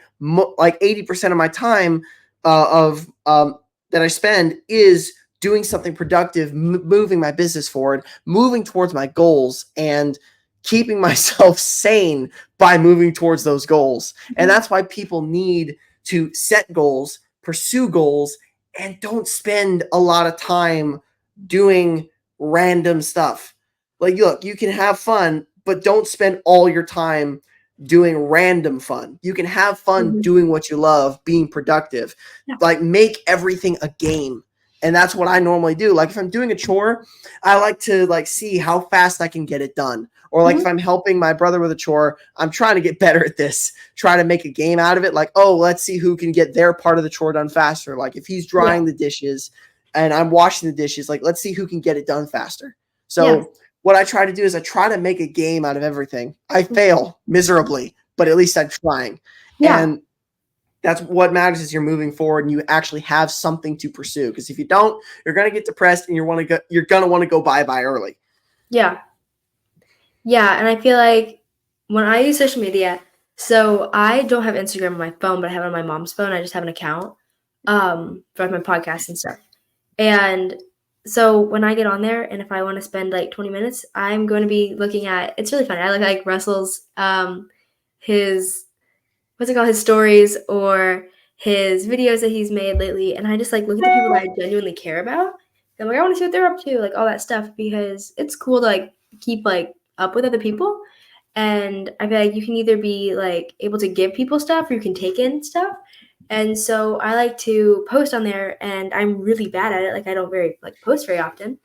Speaker 2: Like 80% of my time of that I spend is doing something productive, moving my business forward, moving towards my goals, and keeping myself sane by moving towards those goals. And
Speaker 1: Mhm.
Speaker 2: that's why people need to set goals, pursue goals, and don't spend a lot of time doing random stuff. Like, look, you can have fun, but don't spend all your time doing random fun. You can have fun
Speaker 1: Mhm.
Speaker 2: doing what you love, being productive.
Speaker 1: Yeah.
Speaker 2: Like, make everything a game. And that's what I normally do. Like, if I'm doing a chore, I like to like see how fast I can get it done. Or like if
Speaker 1: Mhm.
Speaker 2: I'm helping my brother with a chore, I'm trying to get better at this. Try to make a game out of it. Like, oh, let's see who can get their part of the chore done faster. Like if he's
Speaker 1: Yeah.
Speaker 2: drying the dishes and I'm washing the dishes, like let's see who can get it done faster.
Speaker 1: Yes.
Speaker 2: So what I try to do is I try to make a game out of everything. I
Speaker 1: Mhm.
Speaker 2: fail miserably, but at least I'm trying.
Speaker 1: Yeah.
Speaker 2: And that's what matters is you're moving forward and you actually have something to pursue. Because if you don't, you're gonna get depressed and you're gonna want to go bye-bye early.
Speaker 1: Yeah. Yeah, and I feel like when I use social media, so I don't have Instagram on my phone, but I have it on my mom's phone. I just have an account for like my podcast and stuff. And so when I get on there and if I want to spend like 20 minutes, I'm going to be looking at, it's really funny. I look at like Russell's his what's it called, his stories or his videos that he's made lately, and I just like look at the people that I genuinely care about. I'm like, I want to see what they're up to, like all that stuff, because it's cool to like keep like up with other people. And I feel like you can either be like able to give people stuff or you can take in stuff. And so I like to post on there, and I'm really bad at it. Like I don't very like post very often.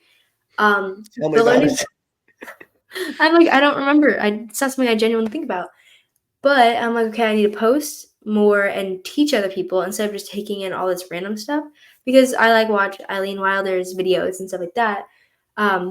Speaker 2: Tell me
Speaker 1: But
Speaker 2: about
Speaker 1: learning,
Speaker 2: it.
Speaker 1: I'm like I don't remember. It's not something I genuinely think about. But I'm like, okay, I need to post more and teach other people instead of just taking in all this random stuff, because I like watch Eileen Wilder's videos and stuff like that,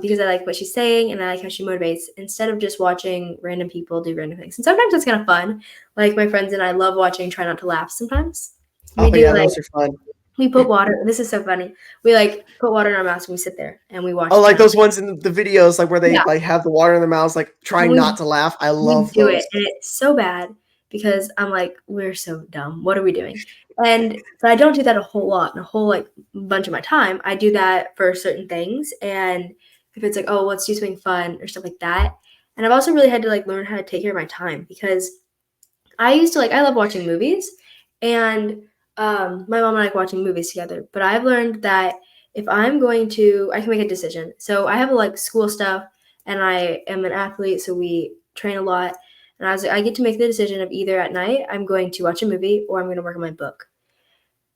Speaker 1: because I like what she's saying and I like how she motivates instead of just watching random people do random things. And sometimes it's kind of fun. Like my friends and I love watching Try Not to Laugh sometimes.
Speaker 2: Oh
Speaker 1: We do
Speaker 2: yeah,
Speaker 1: like
Speaker 2: those are fun.
Speaker 1: we put water. This is so funny. We like put water in our mouths and we sit there and we
Speaker 2: Oh,
Speaker 1: watch
Speaker 2: like
Speaker 1: Try Not.
Speaker 2: those ones in the videos, like where they
Speaker 1: Yeah,
Speaker 2: like have the water in their mouths, like
Speaker 1: and
Speaker 2: trying not to laugh. I
Speaker 1: we
Speaker 2: love
Speaker 1: do it,
Speaker 2: those.
Speaker 1: and it's so bad because I'm like, "We're so dumb. What are we doing?" But I don't do that a whole lot and a whole, like, bunch of my time. I do that for certain things, and if it's like, "Oh, let's do something fun," or stuff like that. And I've also really had to, like, learn how to take care of my time because I used to like I love watching movies, and my mom and I like watching movies together. But I've learned that if I'm going to, I can make a decision. So I have like school stuff, and I am an athlete, so we train a lot. And I get to make the decision of either at night I'm going to watch a movie or I'm going to work on my book.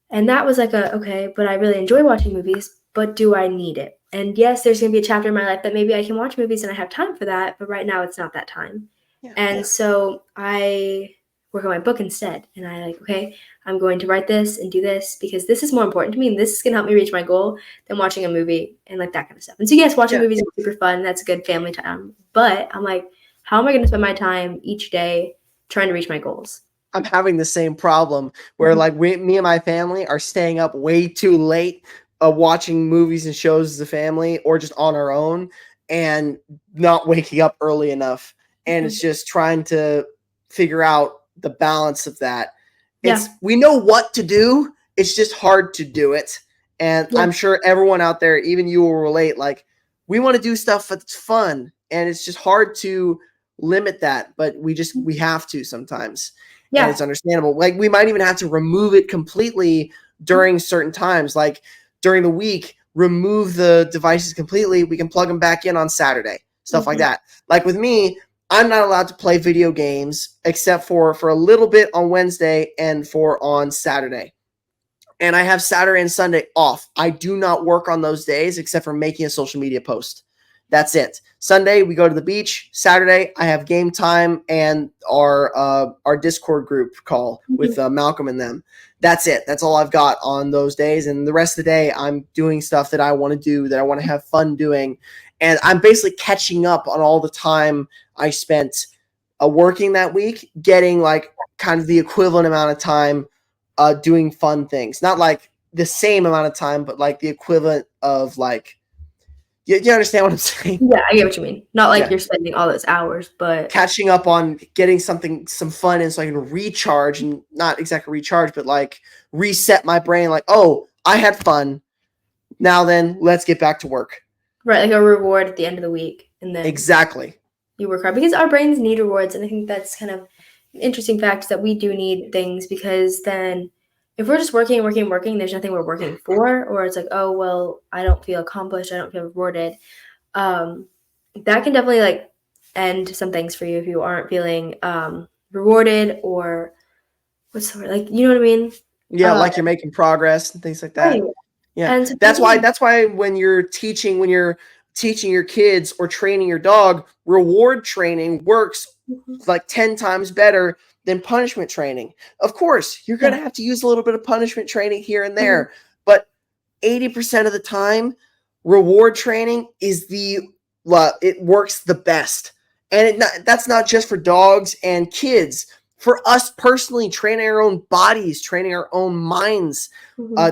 Speaker 1: And that was like a okay, but I really enjoy watching movies. but do I need it? And yes, there's going to be a chapter in my life that maybe I can watch movies and I have time for that, but right now it's not that time.
Speaker 2: Yeah.
Speaker 1: And so I work on my book instead. And I like, okay, I'm going to write this and do this because this is more important to me and this is going to help me reach my goal than watching a movie and like that kind of stuff. And so yes, watching
Speaker 2: Yeah.
Speaker 1: movies is super fun. That's a good family time. But I'm like, how am I going to spend my time each day trying to reach my goals?
Speaker 2: I'm having the same problem where like me and my family are staying up way too late, watching movies and shows as a family or just on our own and not waking up early enough. And it's just trying to figure out the balance of that.
Speaker 1: Yeah.
Speaker 2: We know what to do. It's just hard to do it. And
Speaker 1: Yeah.
Speaker 2: I'm sure everyone out there, even you will relate, like we want to do stuff that's fun and it's just hard to limit that, but we have to sometimes. And
Speaker 1: Yeah.
Speaker 2: it's understandable. Like we might even have to remove it completely during certain times, like during the week, remove the devices completely. We can plug them back in on Saturday, stuff like that. Like with me, I'm not allowed to play video games except for a little bit on Wednesday and for on Saturday. And I have Saturday and Sunday off. I do not work on those days except for making a social media post. That's it. Sunday we go to the beach. Saturday I have game time and our Discord group call with Malcolm and them. That's it. That's all I've got on those days. And the rest of the day I'm doing stuff that I want to do, that I want to have fun doing, and I'm basically catching up on all the time I spent working that week, getting like kind of the equivalent amount of time doing fun things. Not like the same amount of time, but like the equivalent of like, you understand what I'm saying?
Speaker 1: Yeah, I get what you mean. Not like
Speaker 2: Yeah.
Speaker 1: you're spending all those hours, but
Speaker 2: Catching up on getting some fun in so I can recharge, and not exactly recharge, but like reset my brain. Like, oh, I had fun. Now then, let's get back to work.
Speaker 1: right, like a reward at the end of the week, and then
Speaker 2: Exactly.
Speaker 1: you work hard because our brains need rewards, and I think that's kind of an interesting fact that we do need things because then if we're just working, there's nothing we're working for, or it's like, oh well, I don't feel accomplished, I don't feel rewarded. That can definitely like end some things for you if you aren't feeling rewarded or what's the word? Like, you know what I mean?
Speaker 2: Yeah, like you're making progress and things like
Speaker 1: Right.
Speaker 2: that. Yeah.
Speaker 1: And so
Speaker 2: That's why when you're teaching your kids or training your dog, reward training works like 10 times better than punishment training. Of course, you're going to have to use a little bit of punishment training here and there, but 80% of the time, reward training is it works the best. And that's not just for dogs and kids. For us personally, training our own bodies, training our own minds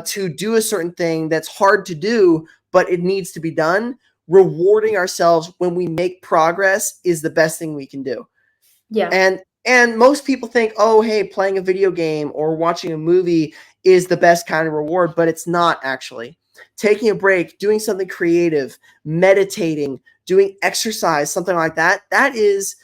Speaker 2: to do a certain thing that's hard to do, but it needs to be done. Rewarding ourselves when we make progress is the best thing we can do.
Speaker 1: Yeah.
Speaker 2: And most people think, oh, hey, playing a video game or watching a movie is the best kind of reward, but it's not actually. Taking a break, doing something creative, meditating, doing exercise, something like that, that is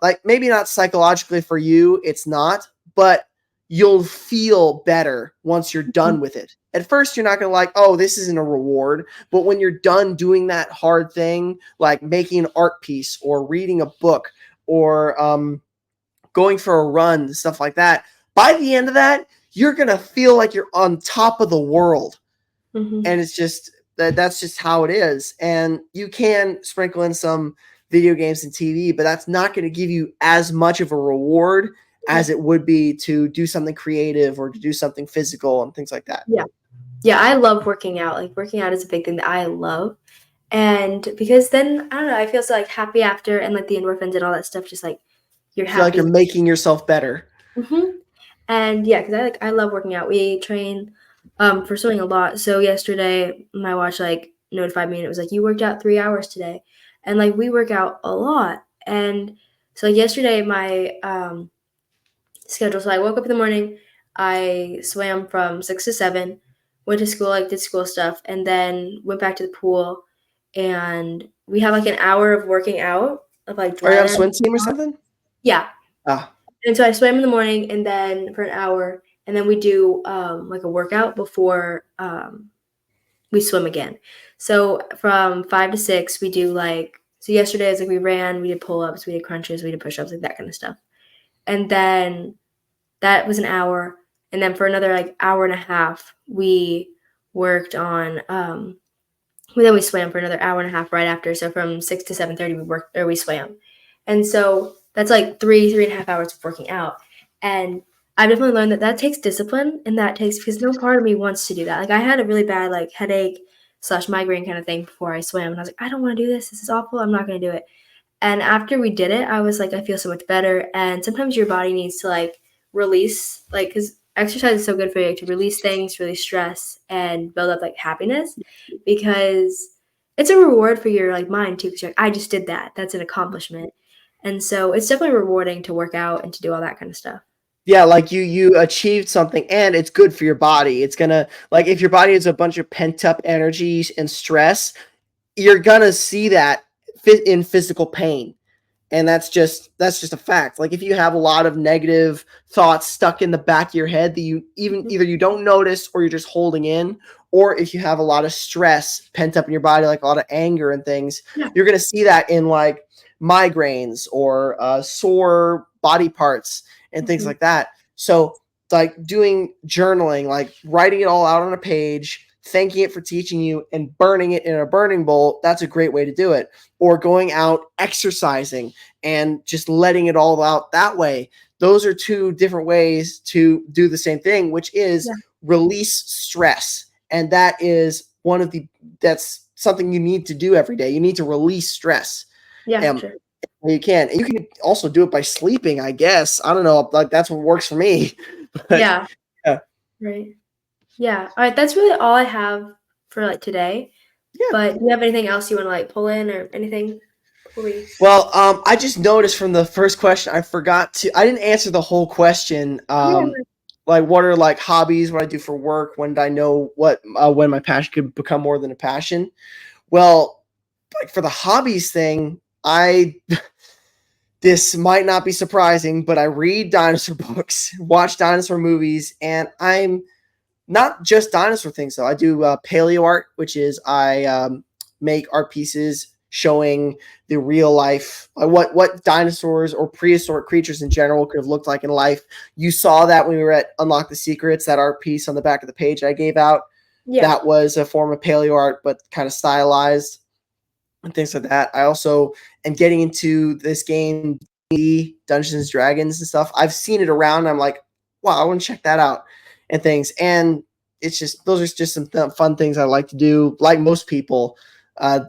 Speaker 2: like maybe not psychologically for you, it's not, but you'll feel better once you're done with it. At first, you're not going to like, oh, this isn't a reward. But when you're done doing that hard thing, like making an art piece or reading a book or going for a run, stuff like that, by the end of that, you're going to feel like you're on top of the world. And it's just that's just how it is. And you can sprinkle in some video games and TV, but that's not going to give you as much of a reward as it would be to do something creative or to do something physical and things like that.
Speaker 1: Yeah. Yeah, I love working out. Like working out is a big thing that I love. And because then I don't know, I feel so like happy after, and like the endorphins and all that stuff, just like you're
Speaker 2: Feel like
Speaker 1: happy.
Speaker 2: you're making yourself better.
Speaker 1: And yeah, because I love working out. We train for swimming a lot. So yesterday my watch like notified me and it was like, you worked out 3 hours today. And like we work out a lot. And so like yesterday my schedule. So I woke up in the morning, I swam from 6 to 7, went to school, like did school stuff, and then went back to the pool. And we have like an hour of working out of like
Speaker 2: Are you
Speaker 1: dry
Speaker 2: on a
Speaker 1: land.
Speaker 2: swim team or something?
Speaker 1: Yeah.
Speaker 2: Ah.
Speaker 1: And so I swam in the morning and then for an hour, and then we do like a workout before we swim again. So from 5 to 6, we do like, so yesterday was like we ran, we did pull-ups, we did crunches, we did push-ups, like that kind of stuff. And then that was an hour. And then for another like hour and a half, we worked on, then we swam for another hour and a half right after. So from 6 to 7:30 we swam. And so that's like 3.5 hours of working out. And I've definitely learned that that takes discipline, and that takes, because no part of me wants to do that. Like, I had a really bad like headache slash migraine kind of thing before I swam, and I was like, I don't want to do this. This is awful. I'm not going to do it. And after we did it, I was like, I feel so much better. And sometimes your body needs to like release, like, because exercise is so good for you, like, to release things, release stress, and build up like happiness, because it's a reward for your like mind too. Because you're like, I just did that. That's an accomplishment. And so it's definitely rewarding to work out and to do all that kind of stuff.
Speaker 2: Yeah, like you achieved something and it's good for your body. It's gonna, like, if your body has a bunch of pent up energies and stress, you're gonna see that fit in physical pain. And that's just a fact. Like, if you have a lot of negative thoughts stuck in the back of your head that you even
Speaker 1: Mhm.
Speaker 2: either you don't notice or you're just holding in, or if you have a lot of stress pent up in your body, like a lot of anger and things,
Speaker 1: Yeah.
Speaker 2: you're going to see that in like migraines or sore body parts and things
Speaker 1: Mhm.
Speaker 2: like that. So like doing journaling, like writing it all out on a page, thanking it for teaching you, and burning it in a burning bowl, that's a great way to do it. Or going out exercising and just letting it all out that way. Those are two different ways to do the same thing, which is
Speaker 1: Yeah.
Speaker 2: release stress. And that is that's something you need to do every day. You need to release stress.
Speaker 1: Yeah, for
Speaker 2: Um,
Speaker 1: sure.
Speaker 2: you can. And you can also do it by sleeping, I guess. I don't know. Like, that's what works for me. But
Speaker 1: Yeah.
Speaker 2: yeah.
Speaker 1: Right. Yeah. All right. That's really all I have for like today.
Speaker 2: Yeah.
Speaker 1: But do you have anything else you want to like pull in or anything before we?
Speaker 2: Well, I just noticed from the first question, I didn't answer the whole question.
Speaker 1: Yeah.
Speaker 2: Like, what are like hobbies? What I do for work? When did I know when my passion could become more than a passion? Well, like for the hobbies thing, this might not be surprising, but I read dinosaur books, watch dinosaur movies, and I'm not just dinosaur things though. I do paleo art, which is I make art pieces showing the real life, what dinosaurs or prehistoric creatures in general could have looked like in life. You saw that when we were at Unlock the Secrets, that art piece on the back of the page I gave out.
Speaker 1: Yeah.
Speaker 2: That was a form of paleo art, but kind of stylized and things like that. I also am getting into this game, Dungeons and Dragons and stuff. I've seen it around. And I'm like, wow, I want to check that out and things. And it's just those are just some fun things I like to do. Like most people,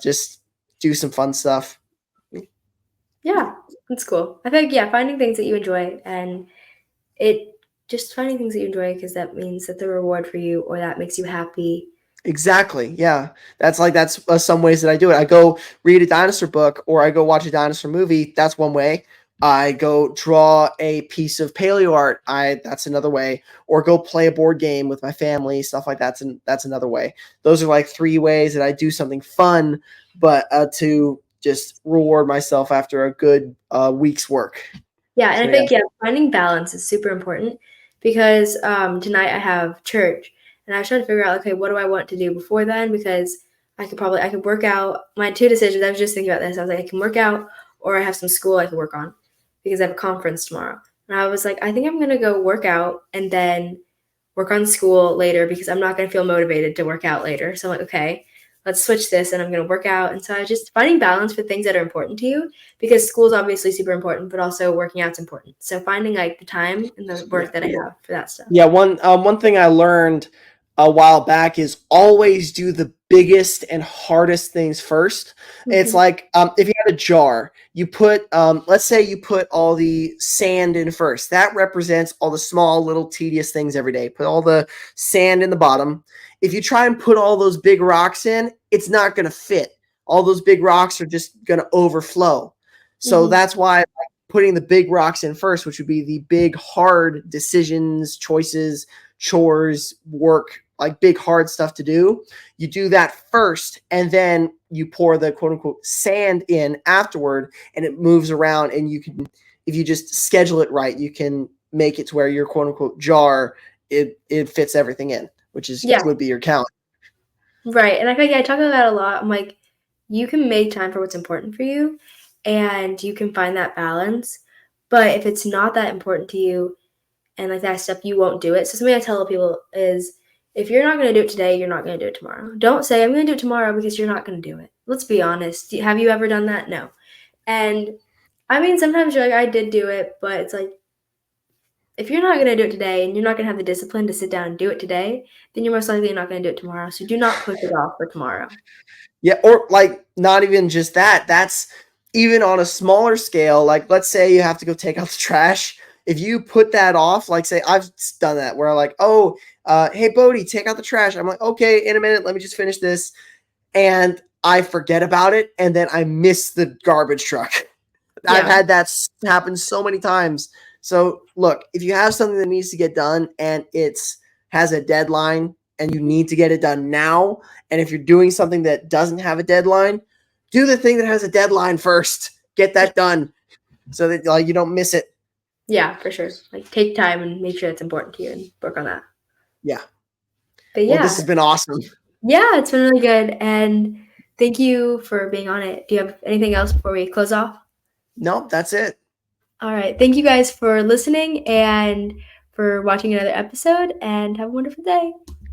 Speaker 2: just do some fun stuff.
Speaker 1: Yeah. That's cool. I think, yeah, finding things that you enjoy, and it just finding things that you enjoy, because that means that the reward for you, or that makes you happy.
Speaker 2: Exactly. Yeah. That's some ways that I do it. I go read a dinosaur book or I go watch a dinosaur movie. That's one way. I go draw a piece of paleo art. That's another way. Or go play a board game with my family, stuff like that's another way. Those are like three ways that I do something fun, but to just reward myself after a good week's work.
Speaker 1: Yeah, and
Speaker 2: So
Speaker 1: I
Speaker 2: yeah.
Speaker 1: think, yeah, finding balance is super important, because tonight I have church, and I was trying to figure out, okay, what do I want to do before then, because I could work out. My two decisions, I was just thinking about this. I was like, I can work out, or I have some school I can work on, because I have a conference tomorrow. And I was like, I think I'm gonna go work out and then work on school later, because I'm not gonna feel motivated to work out later. So I'm like, okay, let's switch this, and I'm gonna work out. And so I just finding balance for things that are important to you, because school is obviously super important, but also working out's important. So finding like the time and the
Speaker 2: Yeah.
Speaker 1: work that I have for that stuff.
Speaker 2: Yeah, one thing I learned a while back is always do the biggest and hardest things first. It's
Speaker 1: Mhm.
Speaker 2: like if you had a jar, you put let's say you put all the sand in first. That represents all the small little tedious things every day. Put all the sand in the bottom. If you try and put all those big rocks in, it's not going to fit. All those big rocks are just going to overflow. So
Speaker 1: Mhm.
Speaker 2: that's why putting the big rocks in first, which would be the big, hard decisions, choices, chores, work, like big, hard stuff to do. You do that first, and then you pour the quote unquote sand in afterward, and it moves around. And you can, if you just schedule it right, you can make it to where your quote unquote jar, it fits everything in, which is
Speaker 1: Yeah,
Speaker 2: would be your calendar.
Speaker 1: right. And I think, yeah, I talk about that a lot. I'm like, you can make time for what's important for you, and you can find that balance. But if it's not that important to you, and like that stuff, you won't do it. So something I tell people is, If you're not going to do it today, you're not going to do it tomorrow. Don't say, I'm going to do it tomorrow, because you're not going to do it. Let's be honest. Have you ever done that? No. And I mean, sometimes you're like, I did do it, but it's like, if you're not going to do it today and you're not going to have the discipline to sit down and do it today, then you're most likely not going to do it tomorrow. So do not push it off for tomorrow.
Speaker 2: Yeah, or like not even just that. That's even on a smaller scale. Like, let's say you have to go take out the trash. If you put that off, like, say I've done that where like, oh, hey Bodhi, take out the trash. I'm like, okay, in a minute, let me just finish this, and I forget about it, and then I miss the garbage truck. I've had that happen so many times. So look, if you have something that needs to get done and it's has a deadline and you need to get it done now, and if you're doing something that doesn't have a deadline, do the thing that has a deadline first. Get that done so that like you don't miss it.
Speaker 1: Yeah, for sure. Like take time and make sure it's important to you and work on that.
Speaker 2: Yeah.
Speaker 1: But
Speaker 2: Well, this has been awesome.
Speaker 1: Yeah, it's been really good. And thank you for being on it. Do you have anything else before we close off?
Speaker 2: Nope, that's it.
Speaker 1: All right. Thank you guys for listening and for watching another episode, and have a wonderful day.